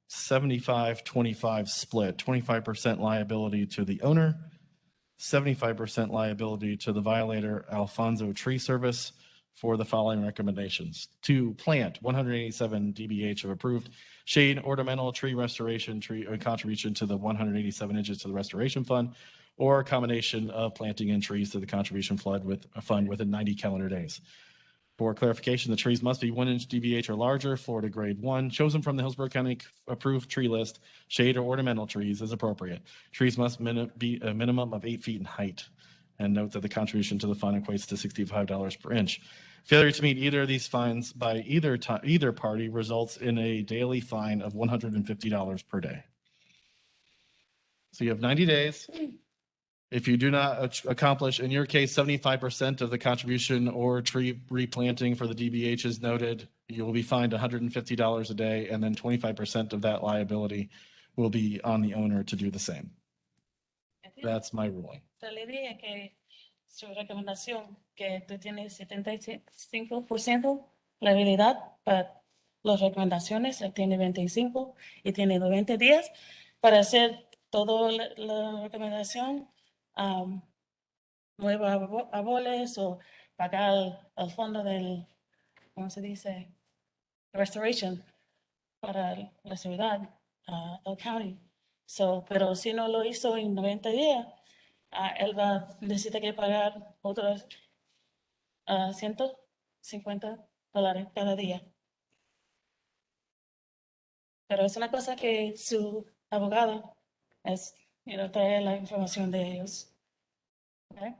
75-25 split, 25% liability to the owner, 75% liability to the violator, Alfonso Tree Service, for the following recommendations: to plant 187 dBH of approved shade, ornamental tree restoration, tree contribution to the 187 inches to the restoration fund, or a combination of planting in trees to the contribution fund within 90 calendar days. For clarification, the trees must be 1 inch dBH or larger, Florida grade 1, chosen from the Hillsborough County approved tree list. Shade or ornamental trees is appropriate. Trees must be a minimum of 8 feet in height. And note that the contribution to the fund equates to $65 per inch. Failure to meet either of these fines by either party results in a daily fine of $150 per day. So you have 90 days. If you do not accomplish, in your case, 75% of the contribution or tree replanting for the DBH is noted, you will be fined $150 a day, and then 25% of that liability will be on the owner to do the same. That's my ruling. Le dije que su recomendación que tú tienes 75% la habilidad para las recomendaciones, él tiene 25 y tiene 90 días para hacer toda la recomendación, nuevos árboles o pagar el fondo del, ¿cómo se dice? Restoration para la ciudad, el county. So, pero si no lo hizo en 90 días, él va a necesitar que pagar otros $150 cada día. Pero es una cosa que su abogado es, trae la información de ellos. Okay?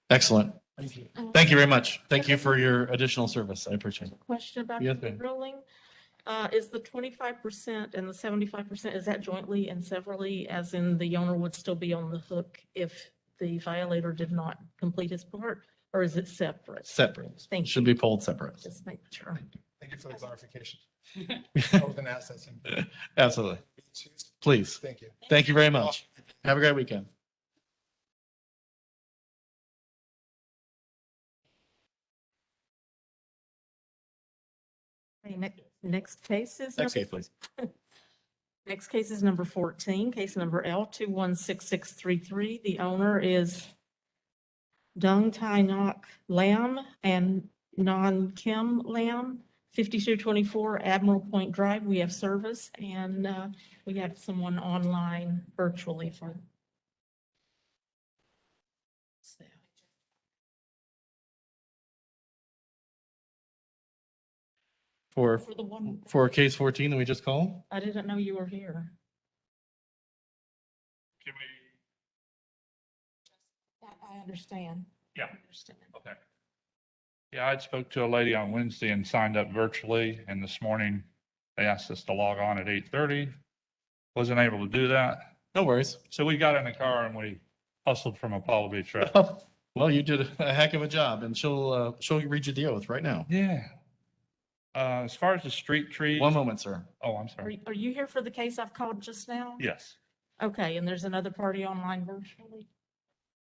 Excellent. Thank you. Thank you very much. Thank you for your additional service. I appreciate it. Question about Yes, the ma'am. ruling. Is the 25% and the 75%, is that jointly and severally, as in the owner would still be on the hook if the violator did not complete his part, or is it separate? Separate. Thank Should be pulled separate. Just make sure. Thank you for the clarification. I was going to ask that same thing. Absolutely. Please. Thank you. Thank you very much. Have a great weekend. Okay, next case is. Next case, please. Next case is number 14, case number L216633. The owner is Dung Tai Nok Lam and Non Kim Lam, 5224 Admiral Point Drive. We have service, and we have someone online virtually for. For the one, case 14 that we just called? I didn't know you were here. I understand. Yeah. I understand. Okay. Yeah, I spoke to a lady on Wednesday and signed up virtually, and this morning they asked us to log on at 8:30. Wasn't able to do that. No worries. So we got in the car and we hustled from Apollo Beach Road. Well, you did a heck of a job, and she'll read you the oath right now. Yeah. As far as the street trees. One moment, sir. Oh, I'm sorry. Are you here for the case I've called just now? Yes. Okay, and there's another party online virtually?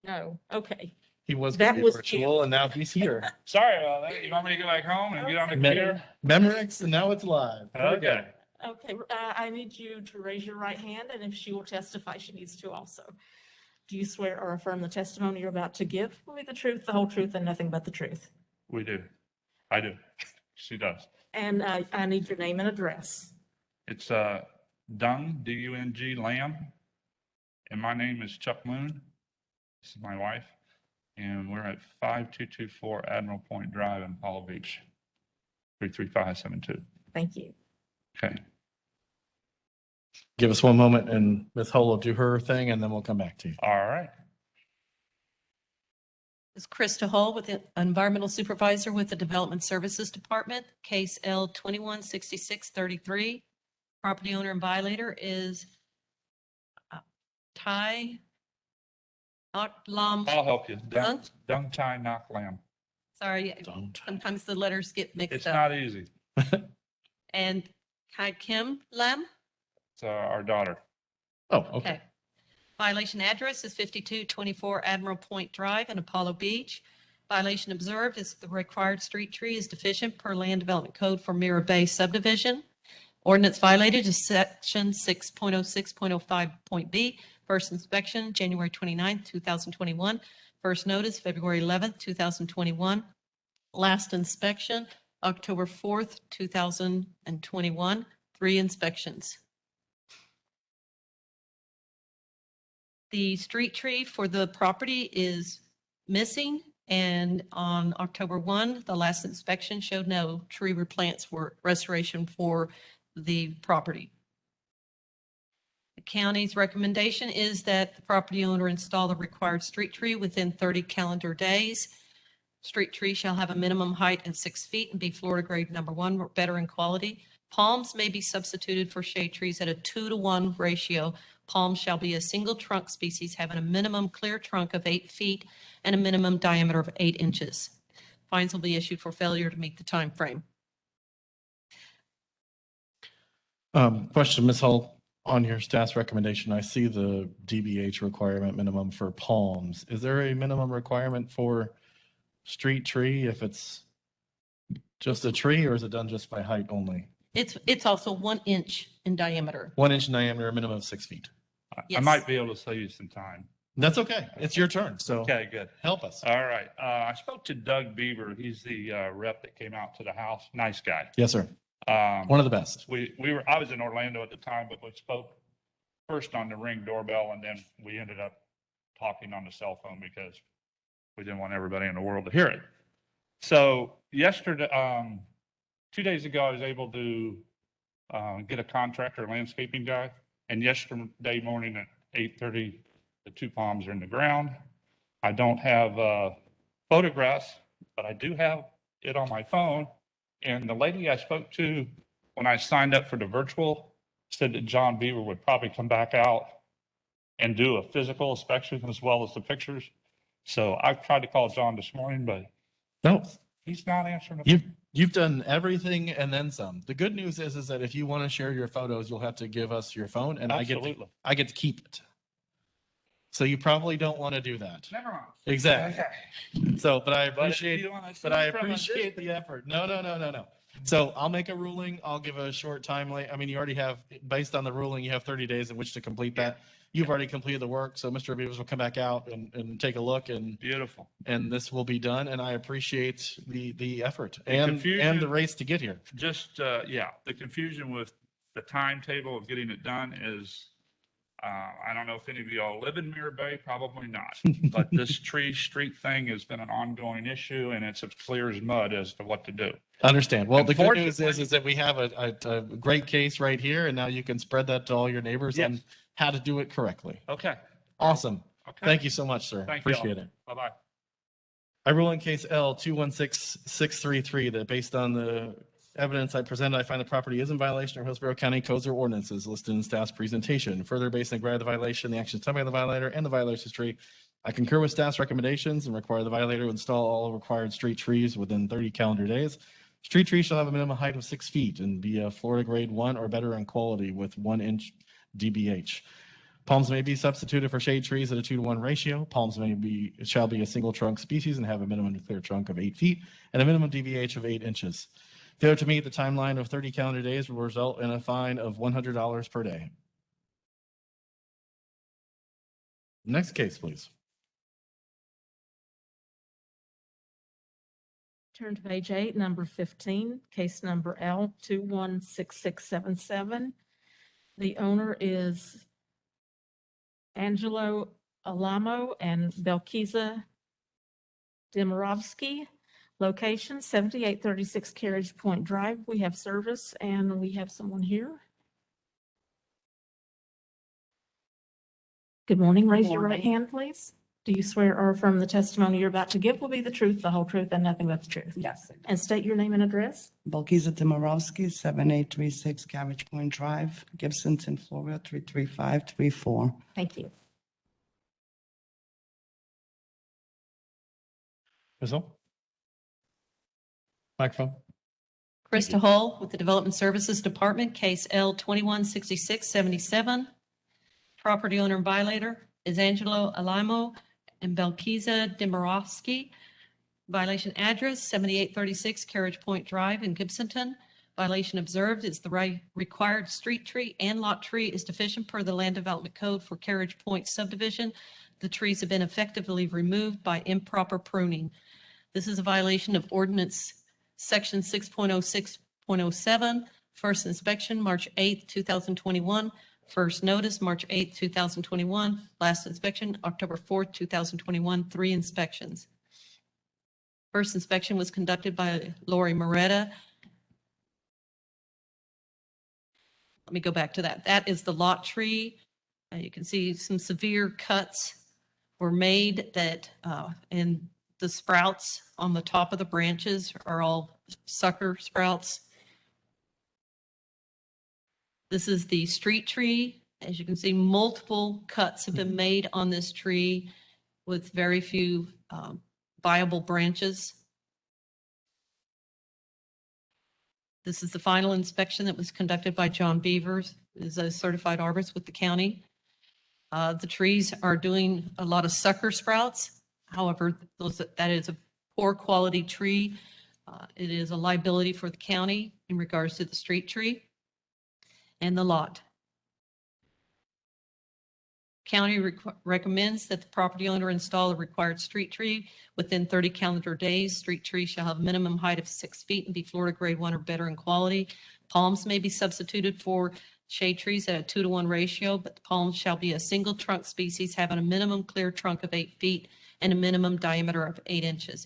No, okay. He was That gonna be was virtual, and now he's here. Sorry about that. You want me to go back home and get on the computer? Memorex, and now it's live. Here we go. Okay. Okay, I need you to raise your right hand, and if she will testify, she needs to also. Do you swear or affirm the testimony you're about to give will be the truth, the whole truth, and nothing but the truth? We do. I do. She does. And I need your name and address. It's Dung, D-U-N-G, Lamb. And my name is Chuck Moon. This is my wife. And we're at 5224 Admiral Point Drive in Apollo Beach, 33572. Thank you. Okay. Give us one moment, and Ms. Hull will do her thing, and then we'll come back to you. All right. This is Krista Hull, with the Environmental Supervisor with the Development Services Department, case L216633. Property owner and violator is Ty Lam. I'll help you. Huh? Dung Tai Nok Lam. Sorry, sometimes the letters get It's mixed up. not easy. And Kai Kim Lam? It's our daughter. Oh, okay. Okay. Violation address is 5224 Admiral Point Drive in Apollo Beach. Violation observed is the required street tree is deficient per Land Development Code for Mirror Bay subdivision. Ordinance violated is section 6.06.05.b. First inspection, January 29th, 2021. First notice, February 11th, 2021. Last inspection, October 4th, 2021. 3 inspections. The street tree for the property is missing, and on October 1, the last inspection showed no tree replants or restoration for the property. The county's recommendation is that the property owner install the required street tree within 30 calendar days. Street tree shall have a minimum height of 6 feet and be Florida grade number 1 or better in quality. Palms may be substituted for shade trees at a 2-to-1 ratio. Palms shall be a single trunk species having a minimum clear trunk of 8 feet and a minimum diameter of 8 inches. Fines will be issued for failure to meet the time frame. Question, Ms. Hull, on your staff's recommendation, I see the DBH requirement minimum for palms. Is there a minimum requirement for street tree if it's just a tree, or is it done just by height only? It's also 1 inch in diameter. 1 inch in diameter, a minimum of 6 feet. I Yes. might be able to save you some time. That's okay. It's your turn. So Okay, good. help us. All right. I spoke to Doug Beaver. He's the rep that came out to the house. Nice guy. Yes, sir. One of the best. I was in Orlando at the time, but we spoke first on the Ring doorbell, and then we ended up talking on the cell phone because we didn't want everybody in the world to hear it. So yesterday, 2 days ago, I was able to get a contractor, landscaping guy, and yesterday morning at 8:30, the 2 palms are in the ground. I don't have photographs, but I do have it on my phone. And the lady I spoke to when I signed up for the virtual said that John Beaver would probably come back out and do a physical inspection as well as the pictures. So I tried to call John this morning, but No, he's not answering. The you've done everything and then some. The good news is that if you want to share your photos, you'll have to give us your phone, and Absolutely. I get to keep it. So you probably don't want to do that. Never mind. Exactly. So, but I But if appreciate, you wanna see but I from a appreciate the effort. No. So I'll make a ruling. I'll give a short time. I mean, you already have, based on the ruling, you have 30 days in which to complete that. You've already completed the work. So Mr. Beavers will come back out and take a look, and Beautiful. this will be done. And I appreciate the effort The and confusion- the race to get here. Just, the confusion with the timetable of getting it done is, I don't know if any of you all live in Mirror Bay, probably not. But this tree street thing has been an ongoing issue, and it's as clear as mud as to what to do. Understand. Well, the good news Unfortunately- is that we have a great case right here, and now you can spread that to all your neighbors on Yes. how to do it correctly. Okay. Awesome. Okay. Thank you so much, sir. Thank you all. Appreciate it. Bye-bye. I rule in case L216633 that based on the evidence I presented, I find the property is in violation of Hillsborough County codes or ordinances listed in staff's presentation. Further, based on the granted the violation, the actions taken by the violator and the violator's history, I concur with staff's recommendations and require the violator to install all required street trees within 30 calendar days. Street trees shall have a minimum height of 6 feet and be a Florida grade 1 or better in quality with 1 inch DBH. Palms may be substituted for shade trees at a 2-to-1 ratio. Palms shall be a single trunk species and have a minimum clear trunk of 8 feet and a minimum DBH of 8 inches. Failure to meet the timeline of 30 calendar days will result in a fine of $100 per day. Next case, please. Turn to page 8, number 15, case number L216677. The owner is Angelo Alamo and Belkiza Dimirovsky. Location 7836 Carriage Point Drive. We have service and we have someone here. Good morning. Raise your right hand, please. Do you swear or affirm the testimony you're about to give will be the truth, the whole truth, and nothing but the truth? Yes. And state your name and address. Belkiza Dimirovsky, 7836 Carriage Point Drive, Gibsonton, Florida, 33534. Thank you. Ms. Hull? Microphone. Krista Hull with the Development Services Department, case L216677. Property owner and violator is Angelo Alamo and Belkiza Dimirovsky. Violation address 7836 Carriage Point Drive in Gibsonton. Violation observed is the required street tree and lot tree is deficient per the Land Development Code for Carriage Point subdivision. The trees have been effectively removed by improper pruning. This is a violation of ordinance section 6.06.07. First inspection, March 8th, 2021. First notice, March 8th, 2021. Last inspection, October 4th, 2021. 3 inspections. First inspection was conducted by Lori Moretta. Let me go back to that. That is the lot tree. You can see some severe cuts were made that, and the sprouts on the top of the branches are all sucker sprouts. This is the street tree. As you can see, multiple cuts have been made on this tree with very few viable branches. This is the final inspection that was conducted by John Beavers, who is a certified arborist with the county. The trees are doing a lot of sucker sprouts. However, that is a poor quality tree. It is a liability for the county in regards to the street tree and the lot. County recommends that the property owner install a required street tree within 30 calendar days. Street tree shall have a minimum height of 6 feet and be Florida grade 1 or better in quality. Palms may be substituted for shade trees at a 2-to-1 ratio, but the palms shall be a single trunk species having a minimum clear trunk of 8 feet and a minimum diameter of 8 inches.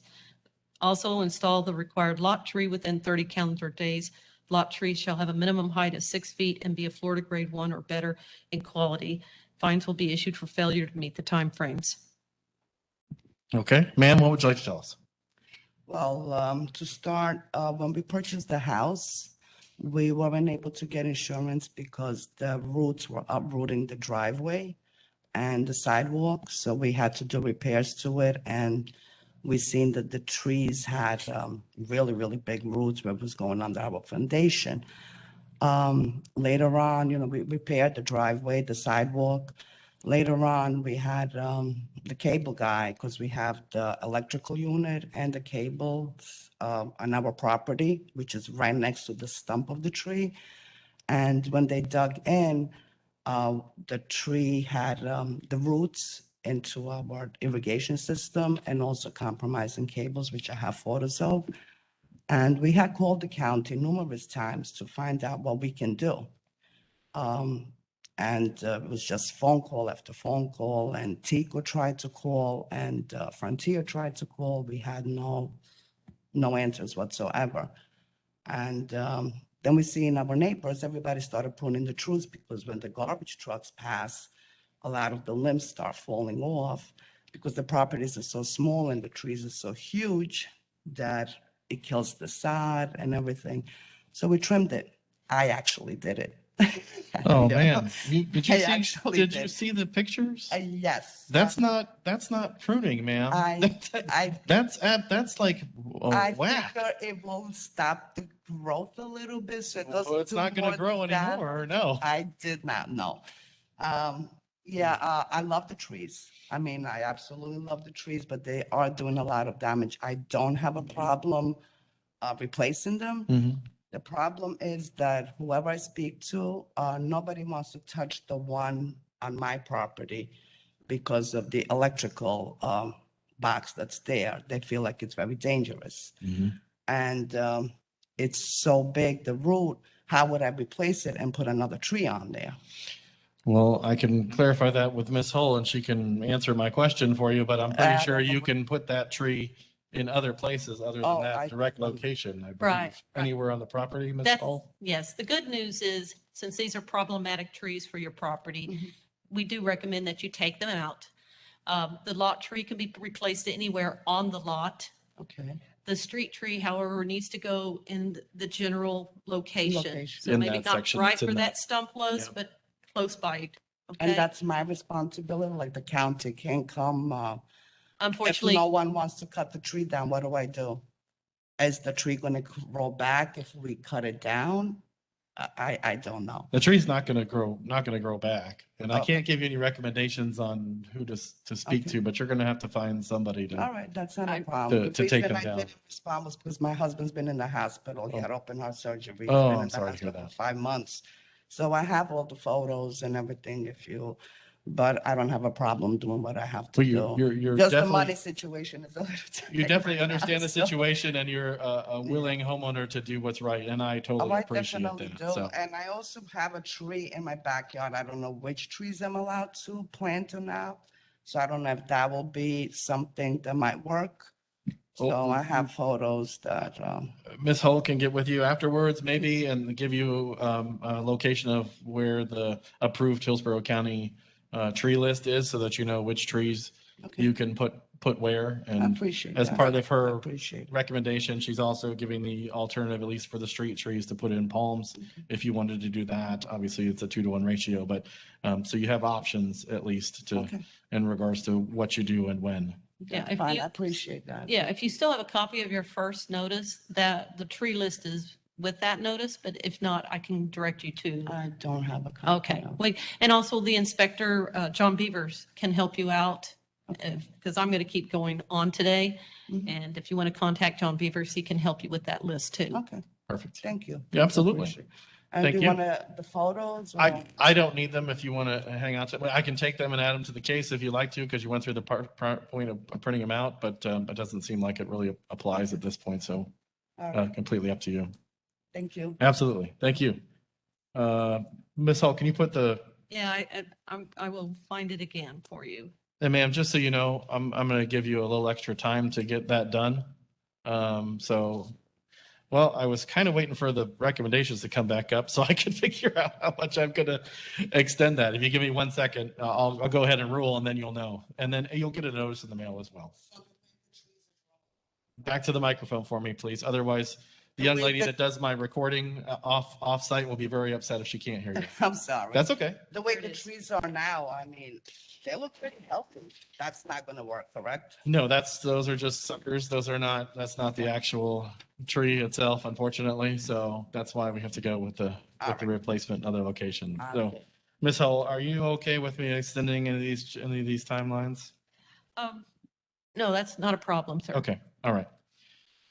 Also install the required lot tree within 30 calendar days. Lot trees shall have a minimum height of 6 feet and be a Florida grade 1 or better in quality. Fines will be issued for failure to meet the timeframes. Okay, ma'am, what would you like to tell us? Well, to start, when we purchased the house, we weren't able to get insurance because the roots were uprooting the driveway and the sidewalk. So we had to do repairs to it. And we seen that the trees had really, really big roots where it was going under our foundation. Later on, we repaired the driveway, the sidewalk. Later on, we had the cable guy because we have the electrical unit and the cables on our property, which is right next to the stump of the tree. And when they dug in, the tree had the roots into our irrigation system and also compromising cables, which I have photos of. And we had called the county numerous times to find out what we can do. And it was just phone call after phone call, and Tico tried to call, and Frontier tried to call. We had no answers whatsoever. And then we see in our neighbors, everybody started pruning the trees because when the garbage trucks pass, a lot of the limbs start falling off. because the properties are so small and the trees are so huge that it kills the sod and everything. So we trimmed it. I actually did it. Oh, Yeah. man. Did you I see, actually did you did. see the pictures? Yes. That's not pruning, ma'am. That's like I a whack. figure it will stop the growth a little bit, so it doesn't Well, it's do not going more to grow damage. anymore, no. I did not know. I love the trees. I mean, I absolutely love the trees, but they are doing a lot of damage. I don't have a problem replacing them. Mhm. The problem is that whoever I speak to, nobody wants to touch the one on my property because of the electrical box that's there. They feel like it's very dangerous. Mhm. And it's so big, the root, how would I replace it and put another tree on there? Well, I can clarify that with Miss Hull and she can answer my question for you, but I'm pretty sure don't know you what- can put that tree in other places other Oh, than I- that direct location, I Right. believe. Anywhere on the property, Miss That's, Hull? yes, the good news is, since these are problematic trees for your property, we do recommend that you take them out. The lot tree can be replaced anywhere on the lot. Okay. The street tree, however, needs to go in the general location. Location. So In maybe that not section right that's in where that- that stump was, Yep. but close by. And Okay? that's my responsibility, like the county can't come. If Unfortunately, no one wants to cut the tree down, what do I do? Is the tree going to grow back if we cut it down? I don't know. The tree's not going to grow back. And I Oh. can't give you any recommendations on who to speak Okay. to, but you're going to have to find somebody to. All right, that's not a I- problem. to take them The reason I down. didn't respond was because my husband's been in the hospital. He had open heart surgery. He's Oh, been I'm in the sorry to hear hospital that. for 5 months. So I have all the photos and everything but I don't have a problem doing what I have to Well, do. you're Just the definitely- money situation is a little tight You definitely right now, understand the so- situation and you're a willing homeowner to do what's right. And I Oh, totally I appreciate definitely that. do. So, And I also have a tree in my backyard. I don't know which trees I'm allowed to plant or not. So I don't know if that will be something that might work. So I have photos that, Ms. Hull can get with you afterwards, maybe, and give you a location of where the approved Hillsborough County tree list is, so that you know which trees Okay. you can put where. I And appreciate as that. part of I her appreciate it. recommendation, she's also giving the alternative, at least for the street trees, to put in palms. If you wanted to do that, obviously it's a 2-to-1 ratio, but so you have options at least to Okay. in regards to what you do and when. Yeah, That's if fine. you- I appreciate that. yeah, if you still have a copy of your first notice, that the tree list is with that notice, but if not, I can direct you to. I don't have a copy. Okay, of it. wait, and also the inspector, John Beavers, can help you out, because I'm going to keep going on today. Mhm. And if you want to contact John Beavers, he can help you with that list too. Okay, Perfect. thank you. Yeah, absolutely. Appreciate it. And Thank do you. you want the photos? or- I don't need them if you want to hang on to them. I can take them and add them to the case if you like to, because you went through the point of printing them out, but it doesn't seem like it really applies at this point. So All right, completely up to you. thank you. Absolutely. Thank you. Ms. Hall, can you put Yeah, I will find it again for you. and ma'am, just so you know, I'm going to give you a little extra time to get that done. Well, I was kind of waiting for the recommendations to come back up so I could figure out how much I'm going to extend that. If you give me 1 second, I'll go ahead and rule and then you'll know. And then you'll get a notice in the mail as well. Back to the microphone for me, please. Otherwise, the young lady that does my recording off site will be very upset if she can't hear you. I'm sorry. That's okay. The way the trees are now, I mean, they look pretty healthy. That's not gonna work, correct? No, those are just suckers. That's not the actual tree itself, unfortunately. So that's why we have to go with the replacement in other locations. So, Okay. Ms. Hull, are you okay with me extending any of these timelines? No, that's not a problem, sir. Okay, all right.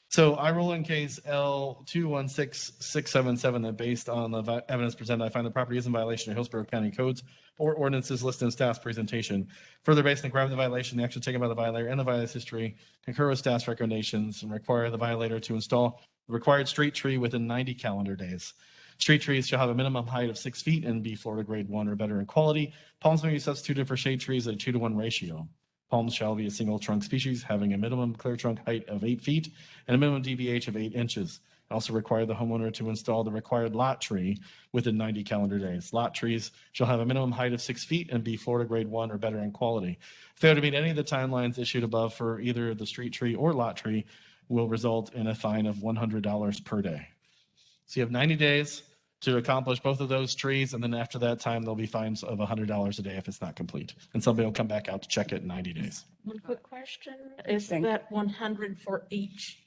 So I rule in case L216677 that based on the evidence presented, I find the property is in violation of Hillsborough County codes or ordinances listed in staff's presentation. Further, based on the gravity of the violation, the action taken by the violator and the violator's history, concur with staff's recommendations and require the violator to install the required street tree within 90 calendar days. Street trees shall have a minimum height of 6 feet and be Florida grade 1 or better in quality. Palms may be substituted for shade trees at a 2-to-1 ratio. Palms shall be a single trunk species having a minimum clear trunk height of 8 feet and a minimum DBH of 8 inches. Also require the homeowner to install the required lot tree within 90 calendar days. Lot trees shall have a minimum height of 6 feet and be Florida grade 1 or better in quality. Failure to meet any of the timelines issued above for either the street tree or lot tree will result in a fine of $100 per day. So you have 90 days to accomplish both of those trees, and then after that time, there'll be fines of $100 a day if it's not complete. And somebody will come back out to check it in 90 days. One quick question, is that 100 for each,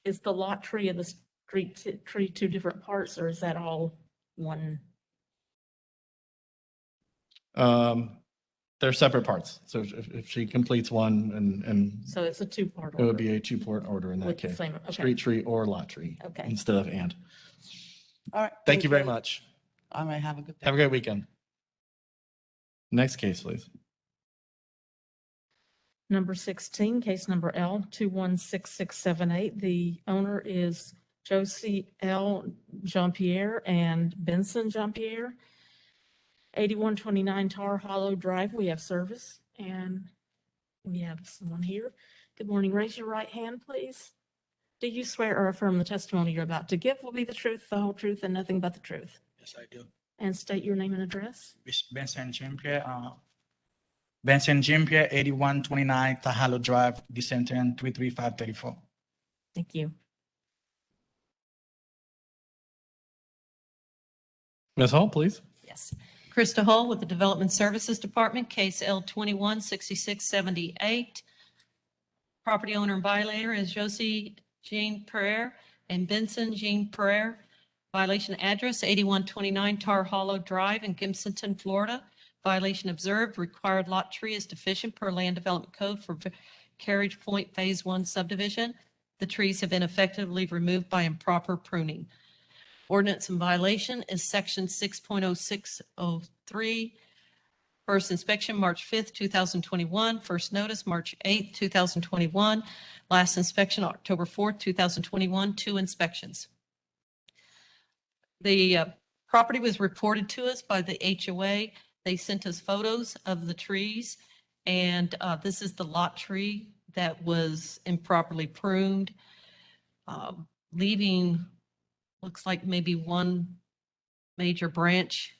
is the lot tree and the street tree two different parts, or is that all one? They're separate parts. So if she completes one and So it's a two-part it would order? be a two-part order in that With the case. same- okay. Street tree or lot tree. Okay. Instead of and. All right. Thank you very much. All right, have a good day. Have a great weekend. Next case, please. Number 16, case number L216678. The owner is Josie L. Jean-Pierre and Benson Jean-Pierre. 8129 Tar Hollow Drive. We have service and we have someone here. Good morning. Raise your right hand, please. Do you swear or affirm the testimony you're about to give will be the truth, the whole truth, and nothing but the truth? Yes, I do. And state your name and address. Benson Jean-Pierre, 8129 Tahalo Drive, Decentern 33534. Thank you. Ms. Hall, please. Yes. Krista Hull with the Development Services Department, case L216678. Property owner and violator is Josie Jean Pereira and Benson Jean Pereira. Violation address 8129 Tar Hollow Drive in Gimsonton, Florida. Violation observed, required lot tree is deficient per Land Development Code for Carriage Point Phase 1 subdivision. The trees have been effectively removed by improper pruning. Ordinance in violation is section 6.0603. First inspection, March 5th, 2021. First notice, March 8th, 2021. Last inspection, October 4th, 2021. 2 inspections. The property was reported to us by the HOA. They sent us photos of the trees, and this is the lot tree that was improperly pruned, leaving, looks like maybe one major branch.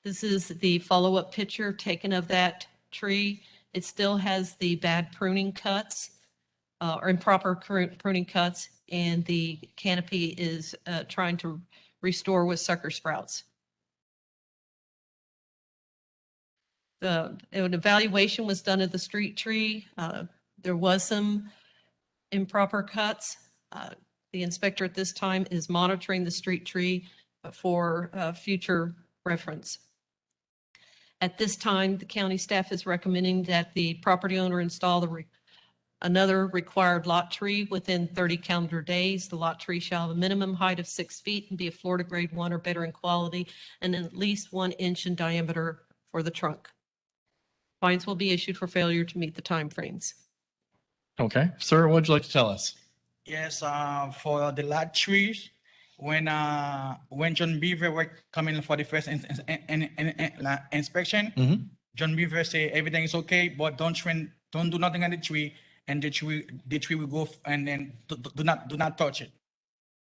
This is the follow-up picture taken of that tree. It still has the bad pruning cuts, or improper pruning cuts, and the canopy is trying to restore with sucker sprouts. An evaluation was done of the street tree. There was some improper cuts. The inspector at this time is monitoring the street tree for future reference. At this time, the county staff is recommending that the property owner install another required lot tree within 30 calendar days. The lot tree shall have a minimum height of 6 feet and be a Florida grade 1 or better in quality and at least 1 inch in diameter for the trunk. Fines will be issued for failure to meet the timeframes. Okay. Sir, what would you like to tell us? Yes, for the lot trees, when John Beaver were coming for the first inspection, John Beaver say everything is okay, but don't do nothing on the tree, and the tree will go and then do not touch it.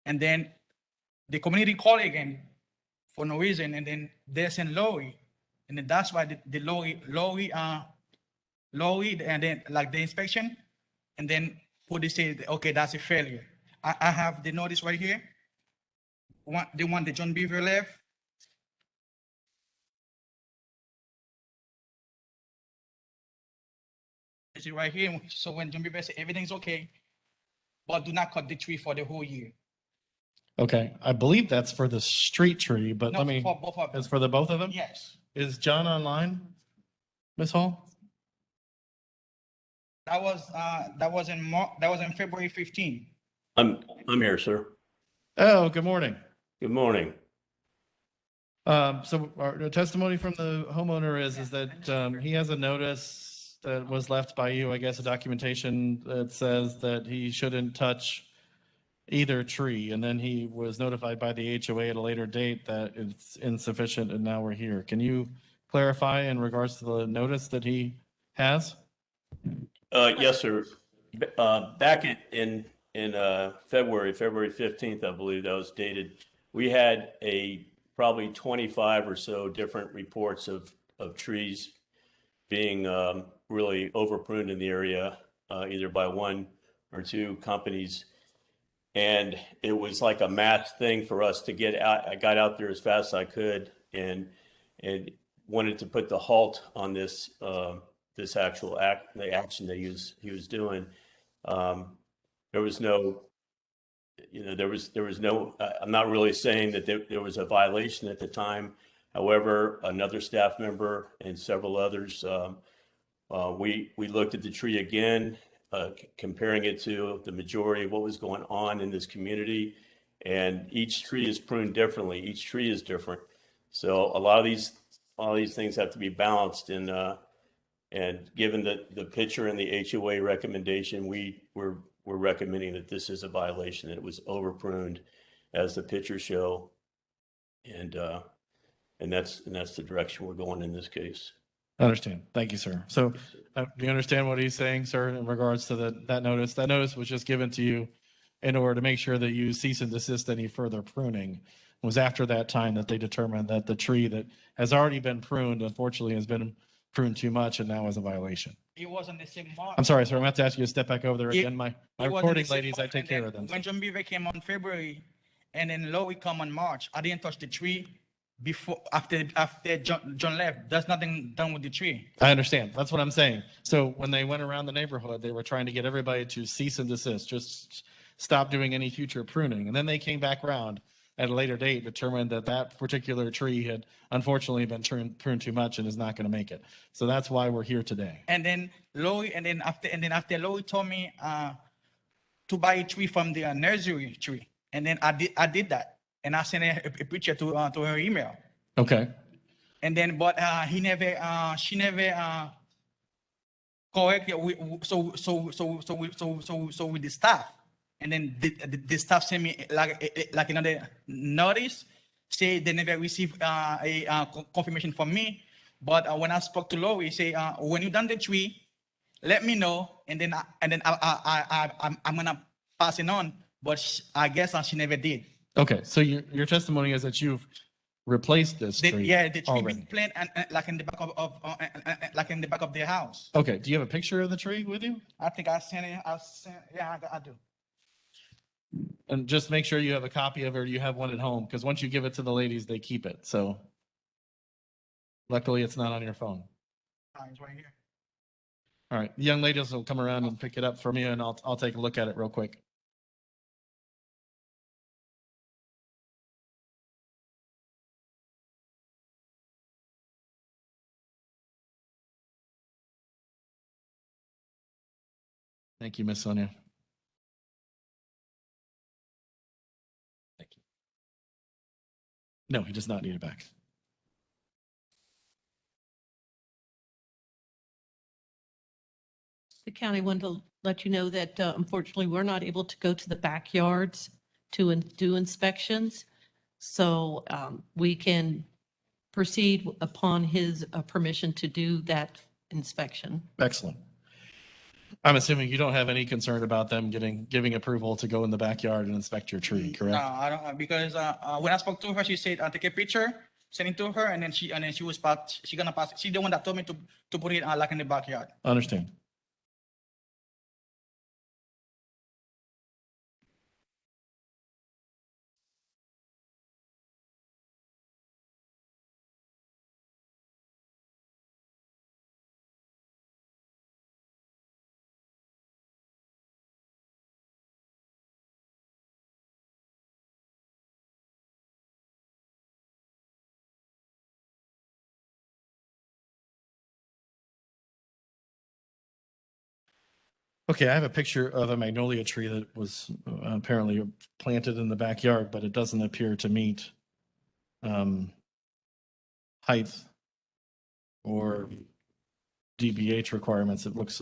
And then the community called again for no reason, and then they send Lori, and then that's why the Lori and then like the inspection, and then they say, okay, that's a failure. I have the notice right here. The one that John Beaver left. It's right here. So when John Beaver say everything's okay, but do not cut the tree for the whole year. Okay. I believe that's for the street tree, but No, let me, for both of them. it's for the both of them? Yes. Is John online, Ms. Hall? That was in February 15. I'm here, sir. Oh, good morning. Good morning. So our testimony from the homeowner is that he has a notice that was left by you, I guess, a documentation that says that he shouldn't touch either tree. And then he was notified by the HOA at a later date that it's insufficient and now we're here. Can you clarify in regards to the notice that he has? Yes, sir. back in February 15th, I believe that was dated, we had probably 25 or so different reports of trees being really overpruned in the area, either by one or two companies. And it was like a math thing for us to get out. I got out there as fast as I could and wanted to put the halt on this this actual the action that he was doing. There was no, there was no. I'm not really saying that there was a violation at the time. However, another staff member and several others, we looked at the tree again, comparing it to the majority of what was going on in this community, and each tree is pruned differently. Each tree is different, so a lot of these things have to be balanced. And given the picture and the HOA recommendation, we're recommending that this is a violation. That it was over pruned, as the pictures show, and that's the direction we're going in this case. I understand. Thank you, sir. So do you understand what he's saying, sir, in regards to that notice? That notice was just given to you in order to make sure that you cease and desist any further pruning. It was after that time that they determined that the tree that has already been pruned, unfortunately, has been pruned too much and now is a violation. It wasn't the same month. I'm sorry, sir. I'm going to have to ask you to step back over there again. My It wasn't recording the same ladies, I month, take and care then of them. When John Beaver came on February, and then Lowy come on March, I didn't touch the tree after John left. There's nothing done with the tree. I understand. That's what I'm saying. So when they went around the neighborhood, they were trying to get everybody to cease and desist, just stop doing any future pruning. And then they came back around at a later date, determined that that particular tree had unfortunately been pruned too much and is not going to make it. So that's why we're here today. And then Lowy, and then after Lowy told me to buy a tree from the nursery tree, and then I did that, and I sent a picture to her email. Okay. And then, but she never correct. So with the staff, and then the staff sent me like another notice, say they never received a confirmation from me. But when I spoke to Lowy, say when you done the tree, let me know, and then I'm gonna pass it on. But I guess she never did. Okay. So your testimony is that you've replaced this tree. Yeah, the tree already. been planted and like in the back of like in the back of their house. Okay. Do you have a picture of the tree with you? I think I sent it. Yeah, I do. And just make sure you have a copy of it or you have one at home, because once you give it to the ladies, they keep it. So luckily it's not on your phone. It's right here. All right. The young ladies will come around and pick it up from you, and I'll take a look at it real quick. Thank you, Miss Sonia. Thank you. No, he does not need it back. The county wanted to let you know that unfortunately, we're not able to go to the backyards to do inspections. So we can proceed upon his permission to do that inspection. Excellent. I'm assuming you don't have any concern about them giving approval to go in the backyard and inspect your tree, correct? No, I don't, because when I spoke to her, she said I'll take a picture, send it to her, and then she was gonna pass. She's the one that told me to put it like in the backyard. I understand. Okay, I have a picture of a magnolia tree that was apparently planted in the backyard, but it doesn't appear to meet height or DBH requirements. It looks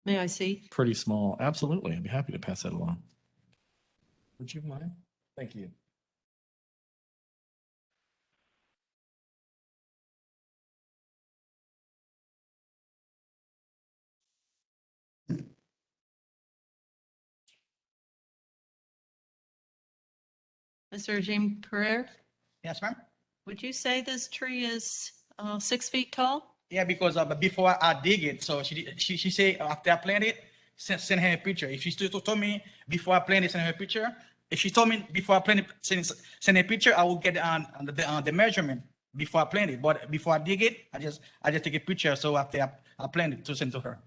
May I see? pretty small. Absolutely. I'd be happy to pass that along. Would you mind? Thank you. Mr. Jean Pereira, Yes, ma'am? would you say this tree is 6 feet tall? Yeah, because before I dig it, so she say after I plant it, send her a picture. If she still told me before I plant it, send her a picture. If she told me before I plant it, send a picture, I will get the measurement before I plant it. But before I dig it, I just take a picture. So after I plant it, to send to her.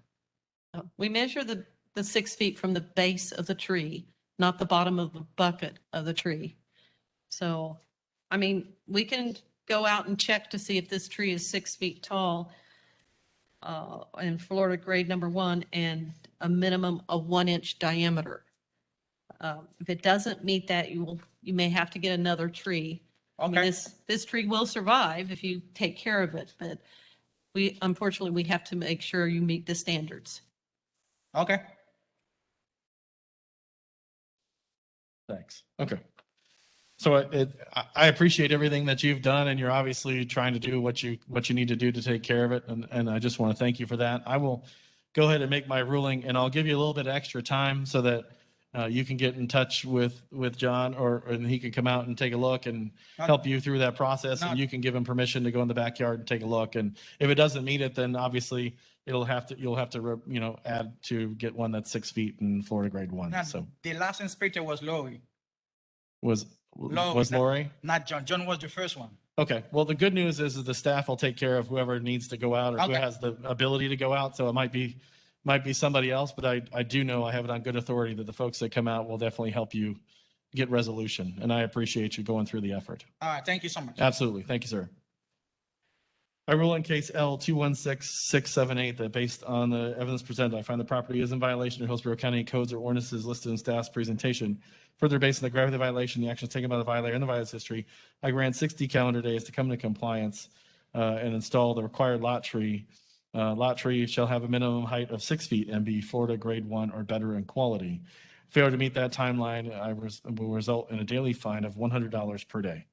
We measure the 6 feet from the base of the tree, not the bottom of the bucket of the tree. So, I mean, we can go out and check to see if this tree is 6 feet tall in Florida grade number 1 and a minimum of 1 inch diameter. If it doesn't meet that, you may have to get another tree. I mean, Okay. this tree will survive if you take care of it, but unfortunately, we have to make sure you meet the standards. Okay. Thanks. Okay. So I appreciate everything that you've done, and you're obviously trying to do what you need to do to take care of it. And I just want to thank you for that. I will go ahead and make my ruling, and I'll give you a little bit extra time so that you can get in touch with John, and he can come out and take a look and help you through that process. And you can give him permission to go in the backyard and take a look. And if it doesn't meet it, then obviously you'll have to add to get one that's 6 feet in Florida grade 1. Now, So the last inspector was Lori. was Lori? Not John. John was the first one. Okay. Well, the good news is the staff will take care of whoever needs to go out or who has the ability to go out. So it might be somebody else, but I do know, I have it on good authority that the folks that come out will definitely help you get resolution. And I appreciate you going through the effort. All right. Thank you so much. Absolutely. Thank you, sir. I rule in case L216678 that based on the evidence presented, I find the property is in violation of Hillsborough County codes or ordinances listed in staff's presentation. Further, based on the gravity of the violation, the actions taken by the violator and the violence history, I grant 60 calendar days to come into compliance and install the required lot tree. Lot tree shall have a minimum height of 6 feet and be Florida grade 1 or better in quality. Failure to meet that timeline will result in a daily fine of $100 per day.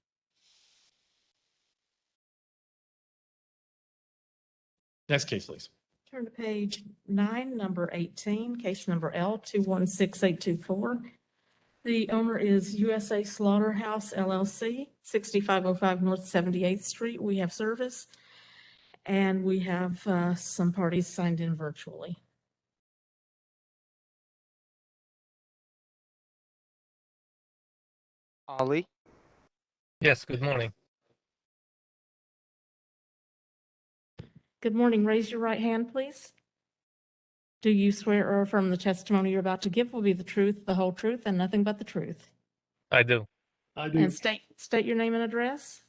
Next case, please. Turn to page 9, number 18, case number L216824. The owner is USA Slaughterhouse LLC, 6505 North 78th Street. We have service, and we have some parties signed in virtually. Ali? Yes, good morning. Good morning. Raise your right hand, please. Do you swear or affirm the testimony you're about to give will be the truth, the whole truth, and nothing but the truth? I do. And state your name and address.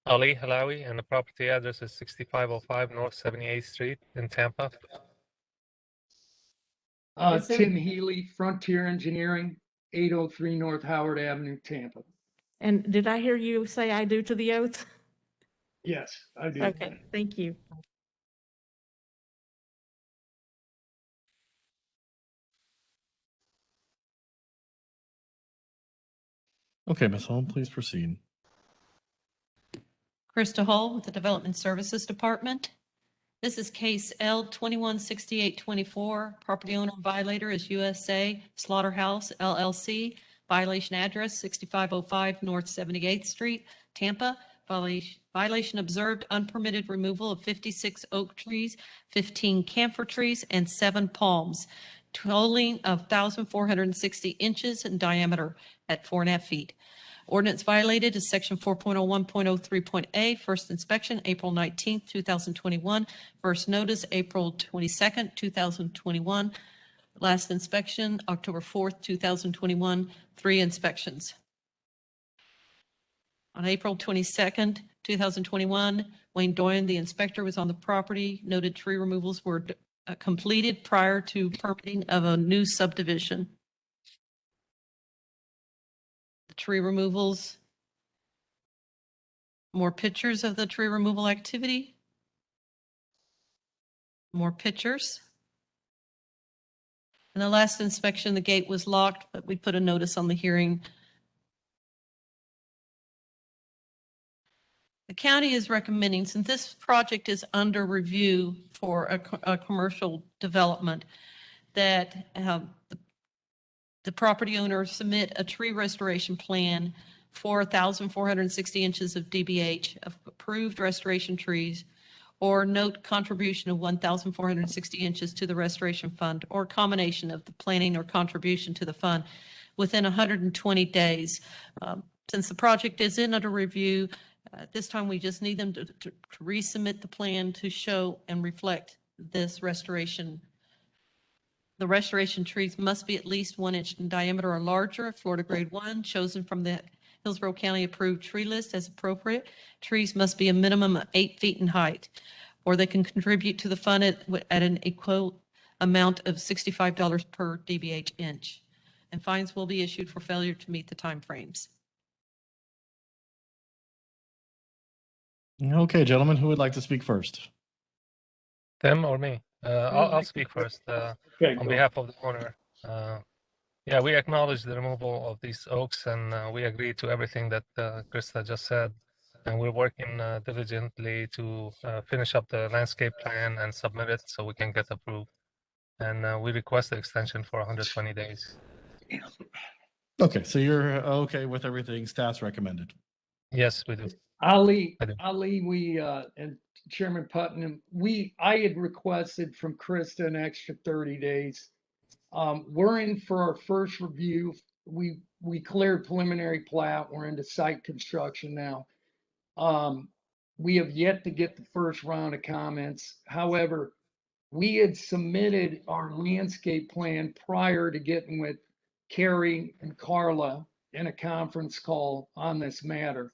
Ali Halawi, and the property address is 6505 North 78th Street in Tampa. Tim Healy, Frontier Engineering, 803 North Howard Avenue, Tampa. And did I hear you say I do to the oath? Yes, I do. Okay, thank you. Okay, Ms. Holm, please proceed. Krista Hull with the Development Services Department. This is case L216824. Property owner violator is USA Slaughterhouse LLC. Violation address 6505 North 78th Street, Tampa. Violation observed unpermitted removal of 56 oak trees, 15 camphor trees, and 7 palms, totaling of 1,460 inches in diameter at 4.5 feet. Ordinance violated is section 4.01.03.a, first inspection, April 19th, 2021. First notice, April 22nd, 2021. Last inspection, October 4th, 2021, 3 inspections. On April 22nd, 2021, Wayne Doyen, the inspector, was on the property. Noted tree removals were completed prior to permitting of a new subdivision. The tree removals, more pictures of the tree removal activity. More pictures. In the last inspection, the gate was locked, but we put a notice on the hearing. The county is recommending, since this project is under review for a commercial development, that the property owner submit a tree restoration plan for 1,460 inches of DBH of approved restoration trees, or note contribution of 1,460 inches to the restoration fund, or combination of the planning or contribution to the fund within 120 days. Since the project is in under review, at this time, we just need them to resubmit the plan to show and reflect this restoration. The restoration trees must be at least 1 inch in diameter or larger, Florida grade 1, chosen from the Hillsborough County approved tree list as appropriate. Trees must be a minimum of 8 feet in height, or they can contribute to the fund at an equal amount of $65 per DBH inch. And fines will be issued for failure to meet the timeframes. Okay, gentlemen, who would like to speak first? Tim or me? I'll speak first Okay, on go. behalf of the owner. Yeah, we acknowledge the removal of these oaks, and we agree to everything that Krista just said. And we're working diligently to finish up the landscape plan and submit it so we can get approved. And we request the extension for 120 days. Okay, so you're okay with everything staff's recommended? Yes, we do. Ali, I do. and Chairman Putnam, I had requested from Krista an extra 30 days. We're in for our first review. We cleared preliminary plat. We're into site construction now. We have yet to get the first round of comments. However, we had submitted our landscape plan prior to getting with Carrie and Carla in a conference call on this matter.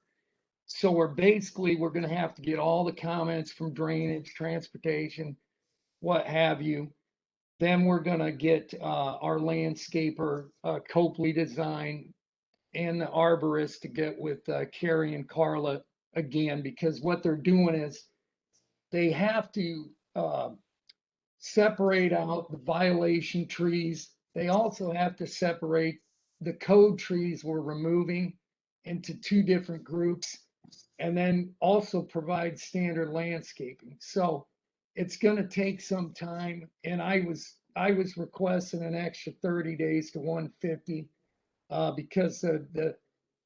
So we're going to have to get all the comments from drainage, transportation, what have you. Then we're going to get our landscaper, Copley Design, and the arborist to get with Carrie and Carla again, because what they're doing is they have to separate out the violation trees. They also have to separate the code trees we're removing into 2 different groups, and then also provide standard landscaping. So it's going to take some time, and I was requesting an extra 30 days to 150 because the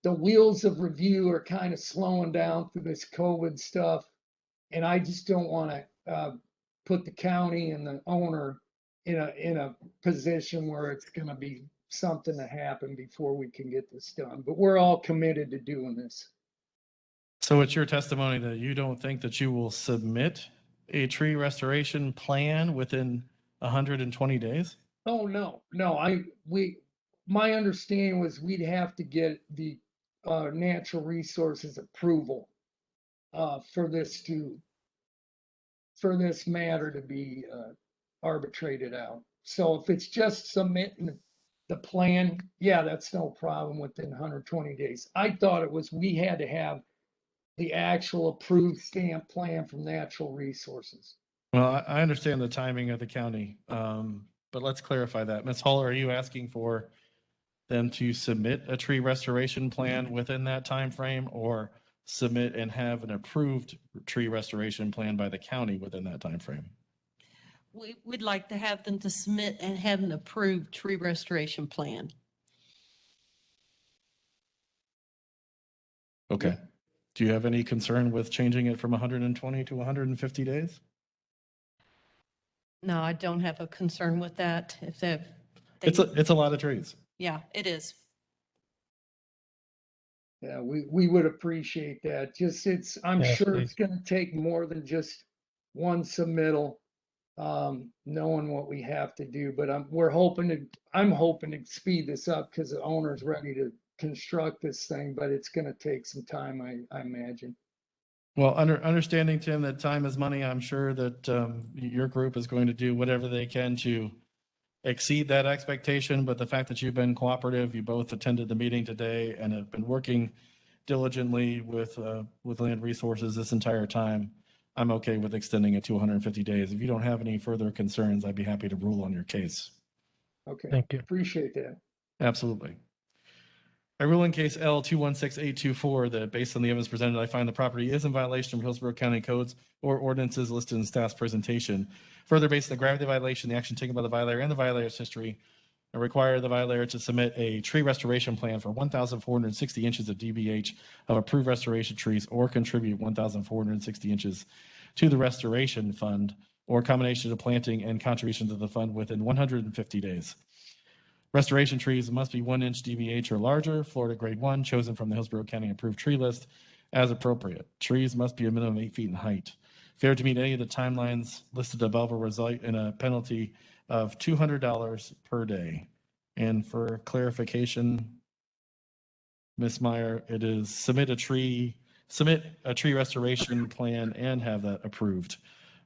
wheels of review are kind of slowing down through this COVID stuff, and I just don't want to put the county and the owner in a position where it's going to be something to happen before we can get this done. But we're all committed to doing this. So it's your testimony that you don't think that you will submit a tree restoration plan within 120 days? Oh, no. My understanding was we'd have to get the natural resources approval for this matter to be arbitrated out. So if it's just submitting the plan, yeah, that's no problem within 120 days. I thought it was we had to have the actual approved stamp plan from natural resources. Well, I understand the timing of the county, but let's clarify that. Ms. Hall, are you asking for them to submit a tree restoration plan within that time frame, or submit and have an approved tree restoration plan by the county within that time frame? We'd like to have them to submit and have an approved tree restoration plan. Okay. Do you have any concern with changing it from 120 to 150 days? No, I don't have a concern with that. If It's a lot of trees. yeah, it is. Yeah, we would appreciate that. I'm Yes, sure please. it's going to take more than just one submittal, knowing what we have to do. But I'm hoping to speed this up because the owner's ready to construct this thing, but it's going to take some time, I imagine. Well, understanding, Tim, that time is money, I'm sure that your group is going to do whatever they can to exceed that expectation. But the fact that you've been cooperative, you both attended the meeting today and have been working diligently with Land Resources this entire time, I'm okay with extending it to 150 days. If you don't have any further concerns, I'd be happy to rule on your case. Okay. Thank you. Appreciate that. Absolutely. I rule in case L216874 that based on the evidence presented, I find the property is in violation of Hillsborough County codes or ordinances listed in staff's presentation. Further, based on the gravity of the violation, the action taken by the violator and the violator's history, and require the violator to submit a tree restoration plan for 1,460 inches of DBH of approved restoration trees or contribute 1,460 inches to the restoration fund or combination of planting and contribution to the fund within 150 days. Restoration trees must be 1 inch DBH or larger, Florida grade 1, chosen from the Hillsborough County approved tree list as appropriate. Trees must be a minimum of 8 feet in height. Failure to meet any of the timelines listed above will result in a penalty of $200 per day. And for clarification, Ms. Meyer, it is submit a tree restoration plan and have that approved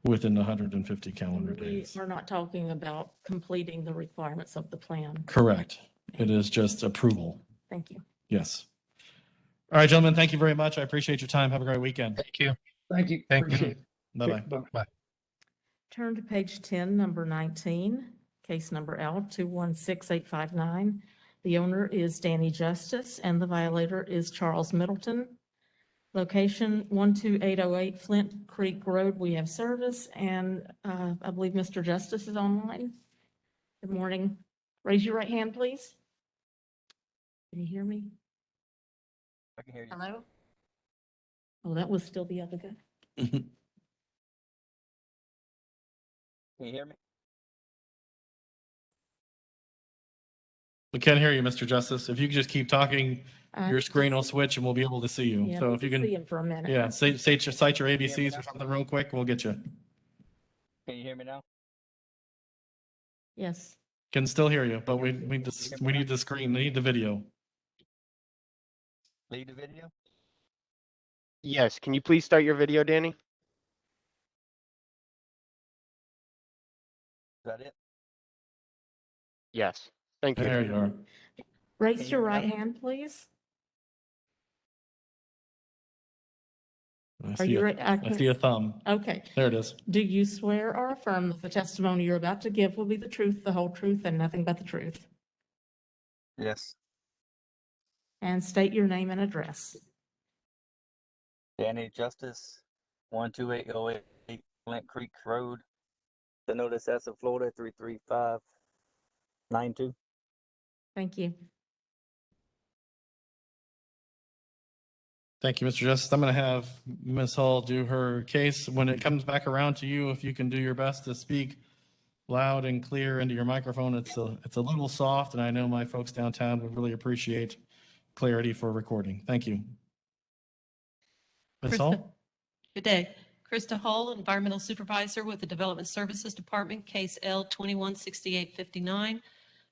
within the 150 calendar We days. are not talking about completing the requirements of the plan. Correct. It is just approval. Thank you. Yes. All right, gentlemen, thank you very much. I appreciate your time. Have a great weekend. Thank you. Thank you. Thank you. Appreciate it. Bye-bye. Okay, Bye. Turn to page 10, number 19, case number L216859. The owner is Danny Justice and the violator is Charles Middleton. Location 12808 Flint Creek Road. We have service, and I believe Mr. Justice is online. Good morning. Raise your right hand, please. Can you hear me? I can hear you. Hello? Oh, that was still the other guy. Can you hear me? We can't hear you, Mr. Justice. If you could just keep talking, your screen will switch and we'll be able to see you. Yeah, So we if you can see can, him for a minute. yeah, cite your ABCs or something real quick, we'll get you. Can you hear me now? Yes. Can still hear you, but we need the screen, we need the video. Leave the video? Yes, can you please start your video, Danny? Is that it? Yes, thank you. There you are. Raise your right hand, please. Are you ready? I see a thumb. Okay. There it is. Do you swear or affirm that the testimony you're about to give will be the truth, the whole truth, and nothing but the truth? Yes. And state your name and address. Danny Justice, 12808 Flint Creek Road. The notice that's in Florida 33592. Thank you. Thank you, Mr. Justice. I'm going to have Ms. Hall do her case. When it comes back around to you, if you can do your best to speak loud and clear into your microphone. It's a little soft, and I know my folks downtown would really appreciate clarity for recording. Thank you. Ms. Krista. Hall? Good day. Krista Hull, Environmental Supervisor with the Development Services Department, case L216859.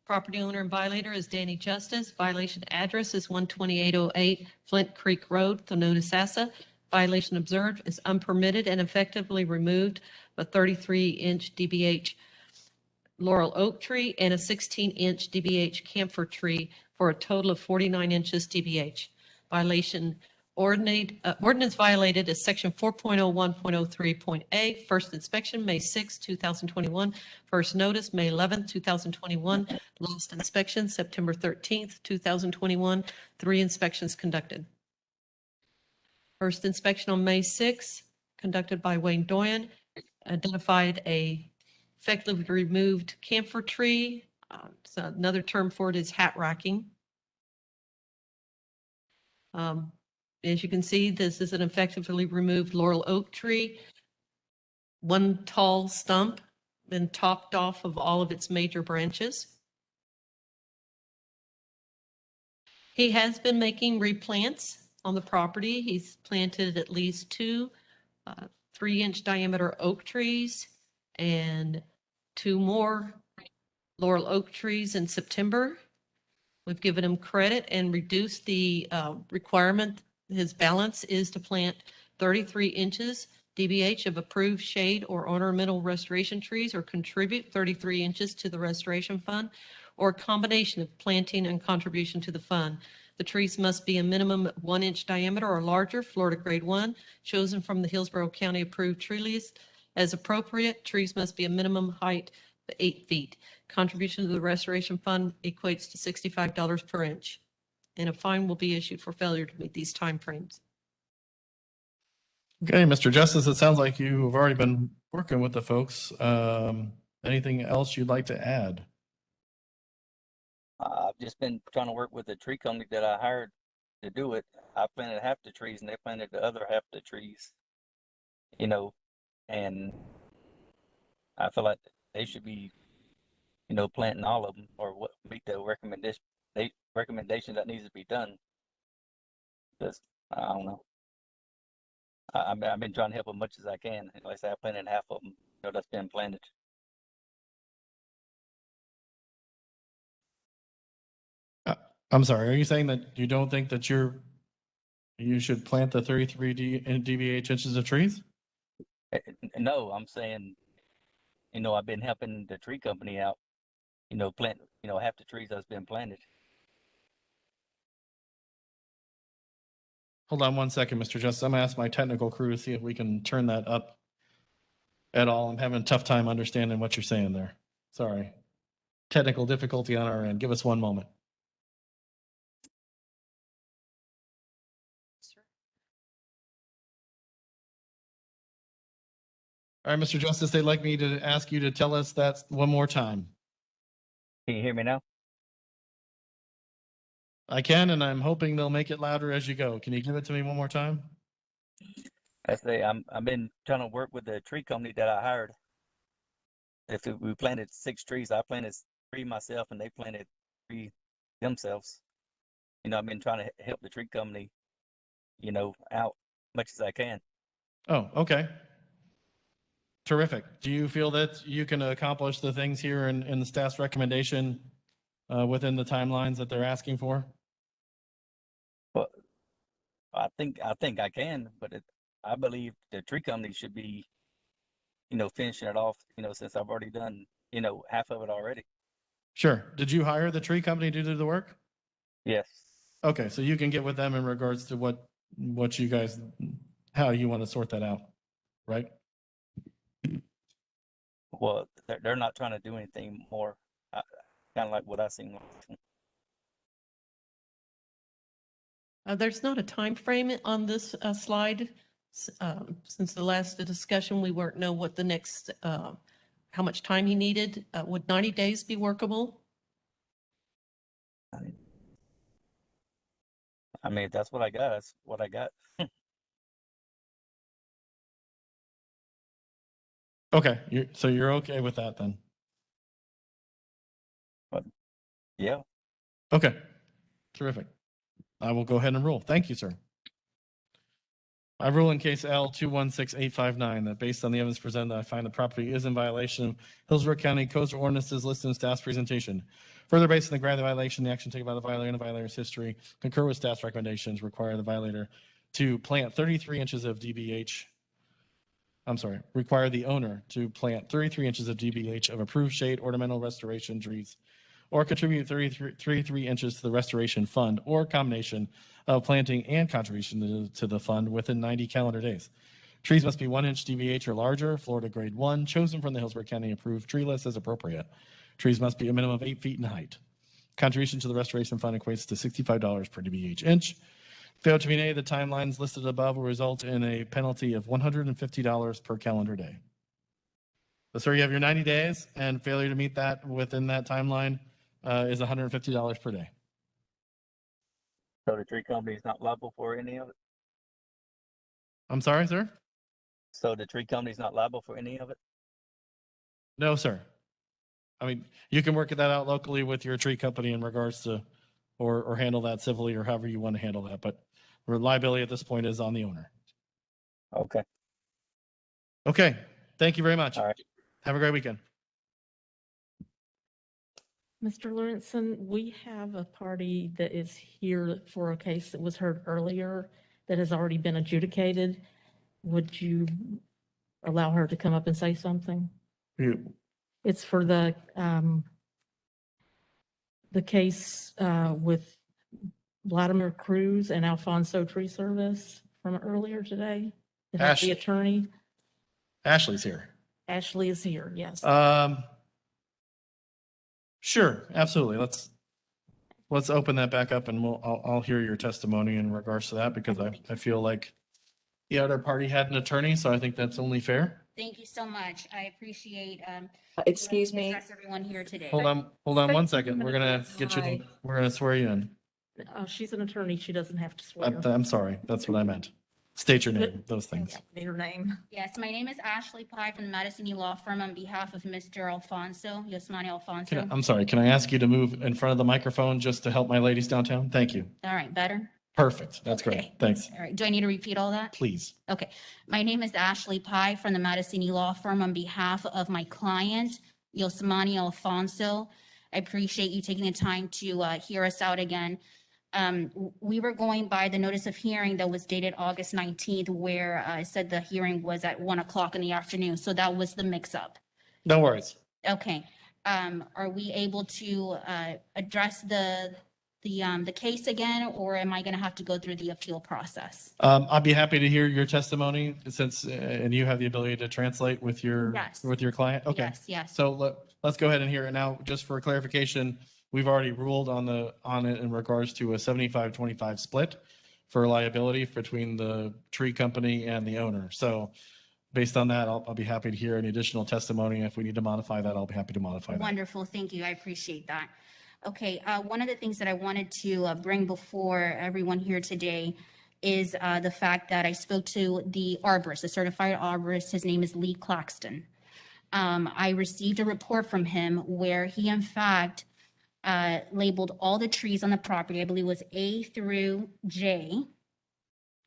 Property owner and violator is Danny Justice. Violation address is 12808 Flint Creek Road, Thonotosassa. Violation observed is unpermitted and effectively removed a 33-inch DBH laurel oak tree and a 16-inch DBH camphor tree for a total of 49 inches DBH. Violation ordinance violated is section 4.01.03.a. First inspection, May 6, 2021. First notice, May 11, 2021. Last inspection, September 13, 2021. 3 inspections conducted. First inspection on May 6, conducted by Wayne Doyen, identified a effectively removed camphor tree. So another term for it is hat racking. As you can see, this is an effectively removed laurel oak tree. One tall stump, been topped off of all of its major branches. He has been making replants on the property. He's planted at least 2 3-inch diameter oak trees and 2 more laurel oak trees in September. We've given him credit and reduced the requirement. His balance is to plant 33 inches DBH of approved shade or ornamental restoration trees or contribute 33 inches to the restoration fund or a combination of planting and contribution to the fund. The trees must be a minimum 1-inch diameter or larger, Florida grade 1, chosen from the Hillsborough County approved tree list. As appropriate, trees must be a minimum height of 8 feet. Contribution to the restoration fund equates to $65 per inch, and a fine will be issued for failure to meet these timeframes. Okay, Mr. Justice, it sounds like you've already been working with the folks. Anything else you'd like to add? I've just been trying to work with the tree company that I hired to do it. I planted half the trees and they planted the other half the trees, you know, and I feel like they should be, you know, planting all of them or what meet the recommendation that needs to be done. Just, I don't know. I've been trying to help as much as I can. Like I said, I planted half of them, you know, that's been planted. I'm sorry, are you saying that you don't think that you should plant the 33 dBH inches of trees? No, I'm saying, you know, I've been helping the tree company out, you know, plant, you know, half the trees that's been planted. Hold on one second, Mr. Justice. I'm gonna ask my technical crew to see if we can turn that up at all. I'm having a tough time understanding what you're saying there. Sorry. Technical difficulty on our end. Give us one moment. All right, Mr. Justice, they'd like me to ask you to tell us that one more time. Can you hear me now? I can, and I'm hoping they'll make it louder as you go. Can you give it to me one more time? I say I've been trying to work with the tree company that I hired. We planted 6 trees, I planted 3 myself, and they planted 3 themselves. You know, I've been trying to help the tree company, you know, out much as I can. Oh, okay. Terrific. Do you feel that you can accomplish the things here in the staff's recommendation within the timelines that they're asking for? Well, I think I can, but I believe the tree company should be, you know, finishing it off, you know, since I've already done, you know, half of it already. Sure. Did you hire the tree company to do the work? Yes. Okay, so you can get with them in regards to what you guys, how you want to sort that out, right? Well, they're not trying to do anything more, kind of like what I seen. There's not a time frame on this slide. Since the last discussion, we weren't know what the next, how much time he needed. Would 90 days be workable? I mean, if that's what I got, that's what I got. Okay, so you're okay with that then? Yeah. Okay, terrific. I will go ahead and rule. Thank you, sir. I rule in case L216859 that based on the evidence presented, I find the property is in violation of Hillsborough County codes or ordinances listed in staff's presentation. Further, based on the grant of the violation, the action taken by the violator and the violator's history concur with staff's recommendations, require the violator to plant 33 inches of DBH. I'm sorry, require the owner to plant 33 inches of DBH of approved shade ornamental restoration trees or contribute 33 inches to the restoration fund or combination of planting and contribution to the fund within 90 calendar days. Trees must be 1 inch DBH or larger, Florida grade 1, chosen from the Hillsborough County approved tree list as appropriate. Trees must be a minimum of 8 feet in height. Contribution to the restoration fund equates to $65 per DBH inch. Failure to meet any of the timelines listed above will result in a penalty of $150 per calendar day. So, sir, you have your 90 days, and failure to meet that within that timeline is $150 per day. So the tree company is not liable for any of it? I'm sorry, sir? So the tree company is not liable for any of it? No, sir. I mean, you can work that out locally with your tree company in regards to, or handle that civilly or however you want to handle that. But liability at this point is on the owner. Okay. Okay. Thank you very much. All right. Have a great weekend. Mr. Lawrenson, we have a party that is here for a case that was heard earlier that has already been adjudicated. Would you allow her to come up and say something? It's for the case with Vladimir Cruz and Alfonso Tree Service from earlier today. It has the attorney. Ashley's here. Ashley is here, yes. Sure, absolutely. Let's open that back up, and I'll hear your testimony in regards to that because I feel like the other party had an attorney, so I think that's only fair. Thank you so much. I appreciate, Excuse letting me. address everyone here today. Hold on one State your second. name We're and gonna address. get you, Hi. we're gonna swear you in. She's an attorney. She doesn't have to swear. I'm sorry. That's what I meant. State your name, those things. Need her name. Yes, my name is Ashley Pye from the Madison Law Firm on behalf of Mr. Alfonso, Yasmani Alfonso. I'm sorry, can I ask you to move in front of the microphone just to help my ladies downtown? Thank you. All right, better? Perfect. That's great. Okay. Thanks. All right, do I need to repeat all that? Please. Okay, my name is Ashley Pye from the Madison Law Firm on behalf of my client, Yasmani Alfonso. I appreciate you taking the time to hear us out again. We were going by the notice of hearing that was dated August 19th, where I said the hearing was at 1 o'clock in the afternoon. So that was the mix-up. No worries. Okay. Are we able to address the case again, or am I going to have to go through the appeal process? I'd be happy to hear your testimony since, and you have the ability to translate with your, Yes. with your client. Okay. Yes. So let's go ahead and hear it now. Just for clarification, we've already ruled on it in regards to a 75-25 split for liability between the tree company and the owner. So based on that, I'll be happy to hear any additional testimony. If we need to modify that, I'll be happy to modify that. Wonderful. Thank you. I appreciate that. Okay. One of the things that I wanted to bring before everyone here today is the fact that I spoke to the arborist, the certified arborist. His name is Lee Claxton. I received a report from him where he, in fact, labeled all the trees on the property, I believe it was A through J,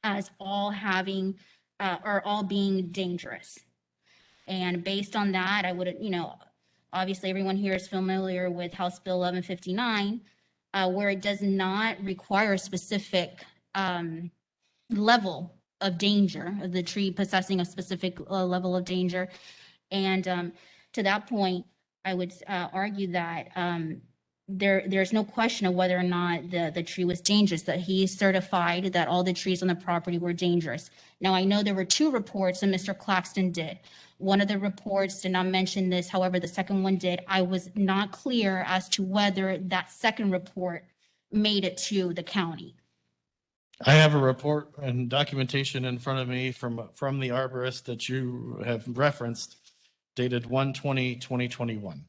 as all having, or all being dangerous. And based on that, I would, obviously everyone here is familiar with House Bill 1159, where it does not require a specific level of danger, of the tree possessing a specific level of danger. And to that point, I would argue that there's no question of whether or not the tree was dangerous, that he certified that all the trees on the property were dangerous. Now, I know there were 2 reports that Mr. Claxton did. One of the reports did not mention this, however, the second one did. I was not clear as to whether that second report made it to the county. I have a report and documentation in front of me from the arborist that you have referenced, dated 1/20/2021.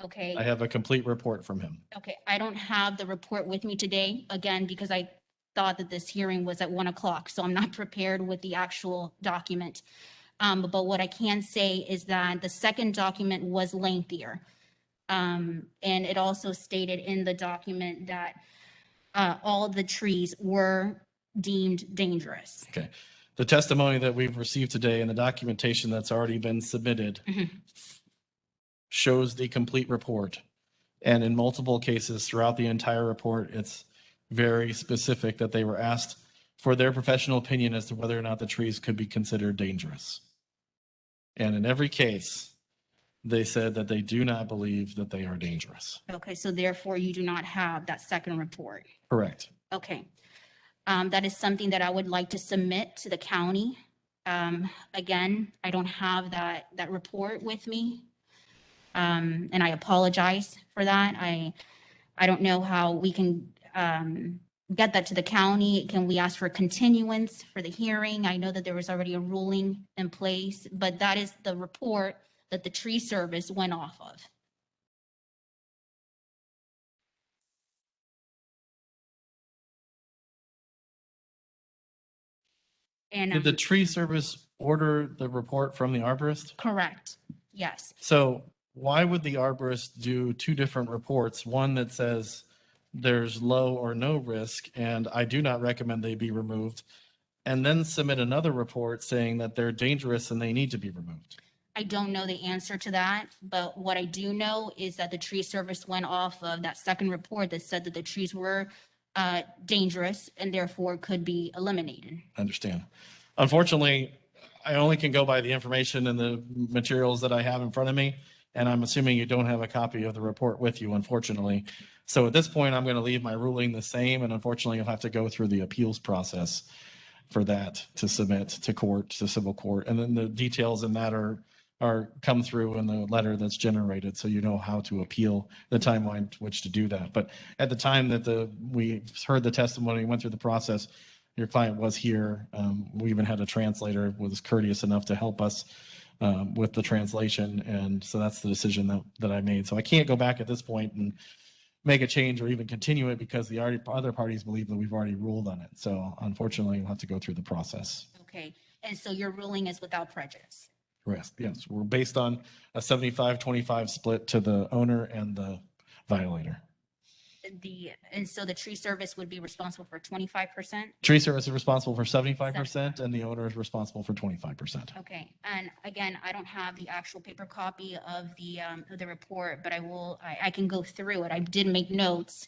Okay. I have a complete report from him. Okay, I don't have the report with me today, again, because I thought that this hearing was at 1 o'clock, so I'm not prepared with the actual document. But what I can say is that the second document was lengthier. And it also stated in the document that all the trees were deemed dangerous. Okay. The testimony that we've received today and the documentation that's already been submitted shows the complete report. And in multiple cases throughout the entire report, it's very specific that they were asked for their professional opinion as to whether or not the trees could be considered dangerous. And in every case, they said that they do not believe that they are dangerous. Okay, so therefore you do not have that second report. Correct. Okay. That is something that I would like to submit to the county. Again, I don't have that report with me. And I apologize for that. I don't know how we can get that to the county. Can we ask for continuance for the hearing? I know that there was already a ruling in place, but that is the report that the tree service went off of. And Did the tree service order the report from the arborist? correct, yes. So why would the arborist do 2 different reports? One that says there's low or no risk, and I do not recommend they be removed, and then submit another report saying that they're dangerous and they need to be removed? I don't know the answer to that, but what I do know is that the tree service went off of that second report that said that the trees were dangerous and therefore could be eliminated. I understand. Unfortunately, I only can go by the information and the materials that I have in front of me, and I'm assuming you don't have a copy of the report with you, unfortunately. So at this point, I'm going to leave my ruling the same, and unfortunately, you'll have to go through the appeals process for that to submit to court, to civil court, and then the details in that are come through in the letter that's generated, so you know how to appeal, the timeline to which to do that. But at the time that we heard the testimony, went through the process, Your client was here. We even had a translator who was courteous enough to help us with the translation. And so that's the decision that I made. So I can't go back at this point and make a change or even continue it because the other parties believe that we've already ruled on it. So unfortunately, we'll have to go through the process. Okay, and so your ruling is without prejudice? Yes, we're based on a 75-25 split to the owner and the violator. And so the tree service would be responsible for 25%? Tree service is responsible for 75% and the owner is responsible for 25%. Okay, and again, I don't have the actual paper copy of the report, but I can go through it. I did make notes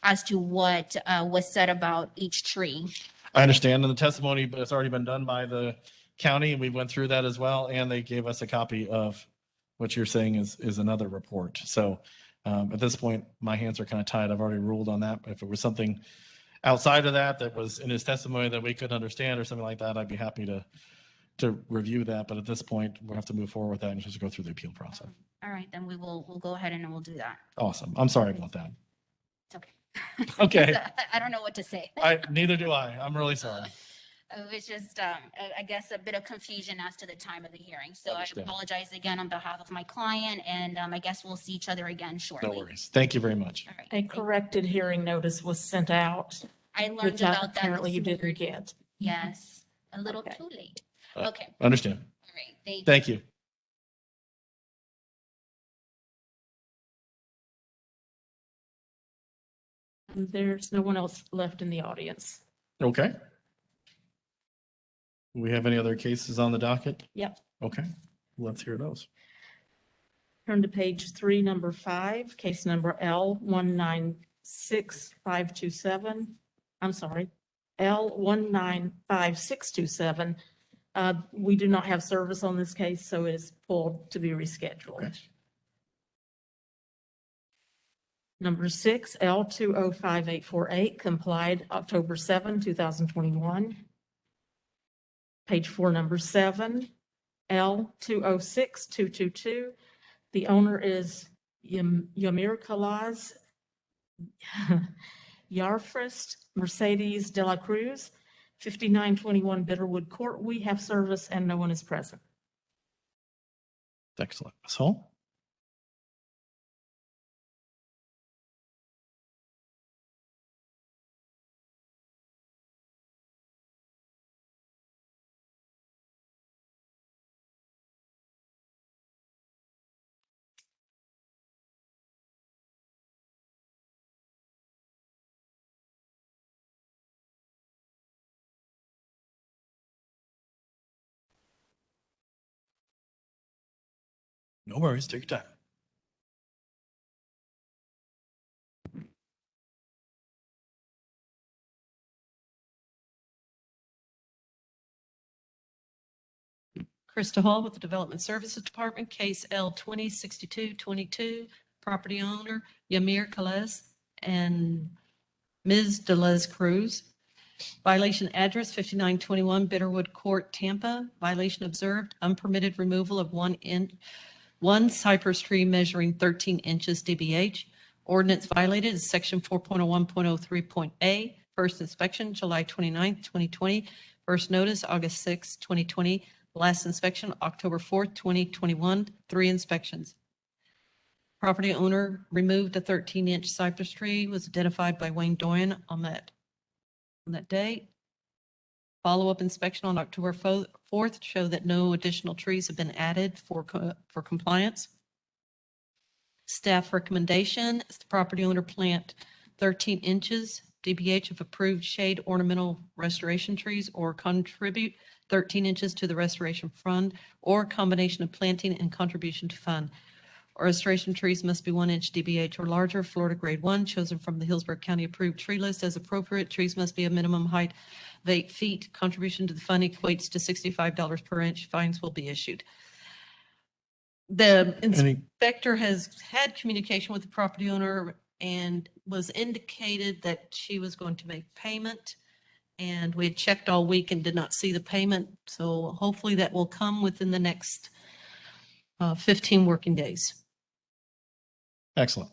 as to what was said about each tree. I understand, and the testimony has already been done by the county, and we went through that as well, and they gave us a copy of what you're saying is another report. So at this point, my hands are kind of tied. I've already ruled on that. If it was something outside of that was in his testimony that we couldn't understand or something like that, I'd be happy to review that. But at this point, we'll have to move forward with that and just go through the appeal process. All right, then we'll go ahead and we'll do that. Awesome. I'm sorry about that. It's okay. Okay. I don't know what to say. Neither do I. I'm really sorry. It was just, I guess, a bit of confusion as to the time of the hearing. So I Understand. apologize again on behalf of my client, and I guess we'll see each other again shortly. No worries. Thank you very much. All right. A corrected hearing notice was sent out, I learned which about that. apparently you this didn't get. Yes, a little too late. Okay, Understand. all right, Thank you. There's no one else left in the audience. Okay. We have any other cases on the docket? Yep. Okay. Let's hear those. Turn to page 3, number 5, case number L196527. I'm sorry, L195627. We do not have service on this case, so it is pulled to be rescheduled. Okay. Number 6, L205848, complied October 7, 2021. Page 4, number 7, L206222. The owner is Yamir Kalaz, Yarfrist Mercedes de la Cruz, 5921 Bitterwood Court. We have service and no one is present. Excellent. Ms. Hull? No worries. Take your time. Krista Hall with the Development Services Department, case L206222, property owner Yamir Khalez and Ms. Delez Cruz. Violation address 5921 Bitterwood Court, Tampa. Violation observed, unpermitted removal of one cypress tree measuring 13 inches DBH. Ordinance violated is section 4.01.03.a. First inspection, July 29th, 2020. First notice, August 6th, 2020. Last inspection, October 4th, 2021, 3 inspections. Property owner removed a 13-inch cypress tree, was identified by Wayne Doyen on that date. Follow-up inspection on October 4th showed that no additional trees have been added for compliance. Staff recommendation is the property owner plant 13 inches DBH of approved shade ornamental restoration trees or contribute 13 inches to the restoration fund or combination of planting and contribution to fund. Restoration trees must be 1 inch DBH or larger, Florida grade 1, chosen from the Hillsborough County approved tree list as appropriate. Trees must be a minimum height of 8 feet. Contribution to the fund equates to $65 per inch. Fines will be issued. The inspector has had communication with the property owner and was indicated that she was going to make payment. And we had checked all week and did not see the payment. So hopefully that will come within the next 15 working days. Excellent.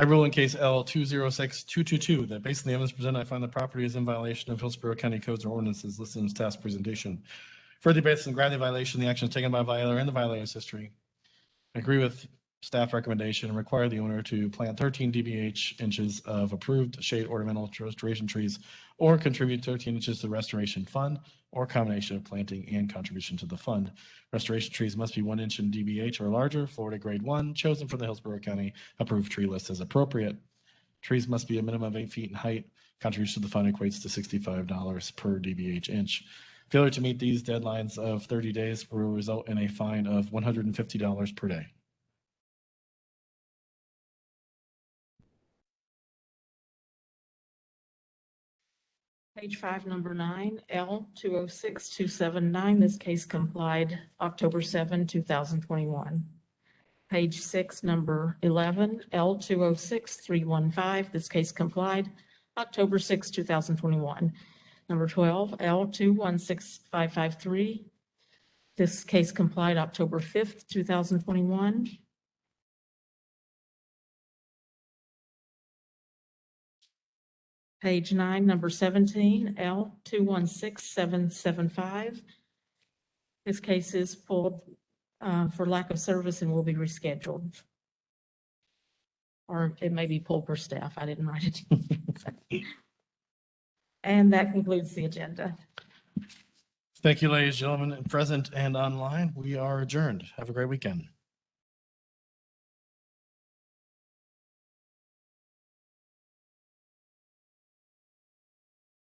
I rule in case L206222 that based on the evidence presented, I find the property is in violation of Hillsborough County codes or ordinances listed in staff's presentation. Further, based on granted violation, the actions taken by violator and the violator's history. I agree with staff recommendation and require the owner to plant 13 dBH inches of approved shade ornamental restoration trees or contribute 13 inches to the restoration fund or combination of planting and contribution to the fund. Restoration trees must be 1 inch in dBH or larger, Florida grade 1, chosen from the Hillsborough County approved tree list as appropriate. Trees must be a minimum of 8 feet in height. Contribution to the fund equates to $65 per dBH inch. Failure to meet these deadlines of 30 days will result in a fine of $150 per day. Page 5, number 9, L206279. This case complied October 7, 2021. Page 6, number 11, L206315. This case complied October 6, 2021. Number 12, L216553. This case complied October 5th, 2021. Page 9, number 17, L216775. This case is pulled for lack of service and will be rescheduled. Or it may be pulled per staff. I didn't write it. And that concludes the agenda. Thank you, ladies and gentlemen, present and online. We are adjourned. Have a great weekend.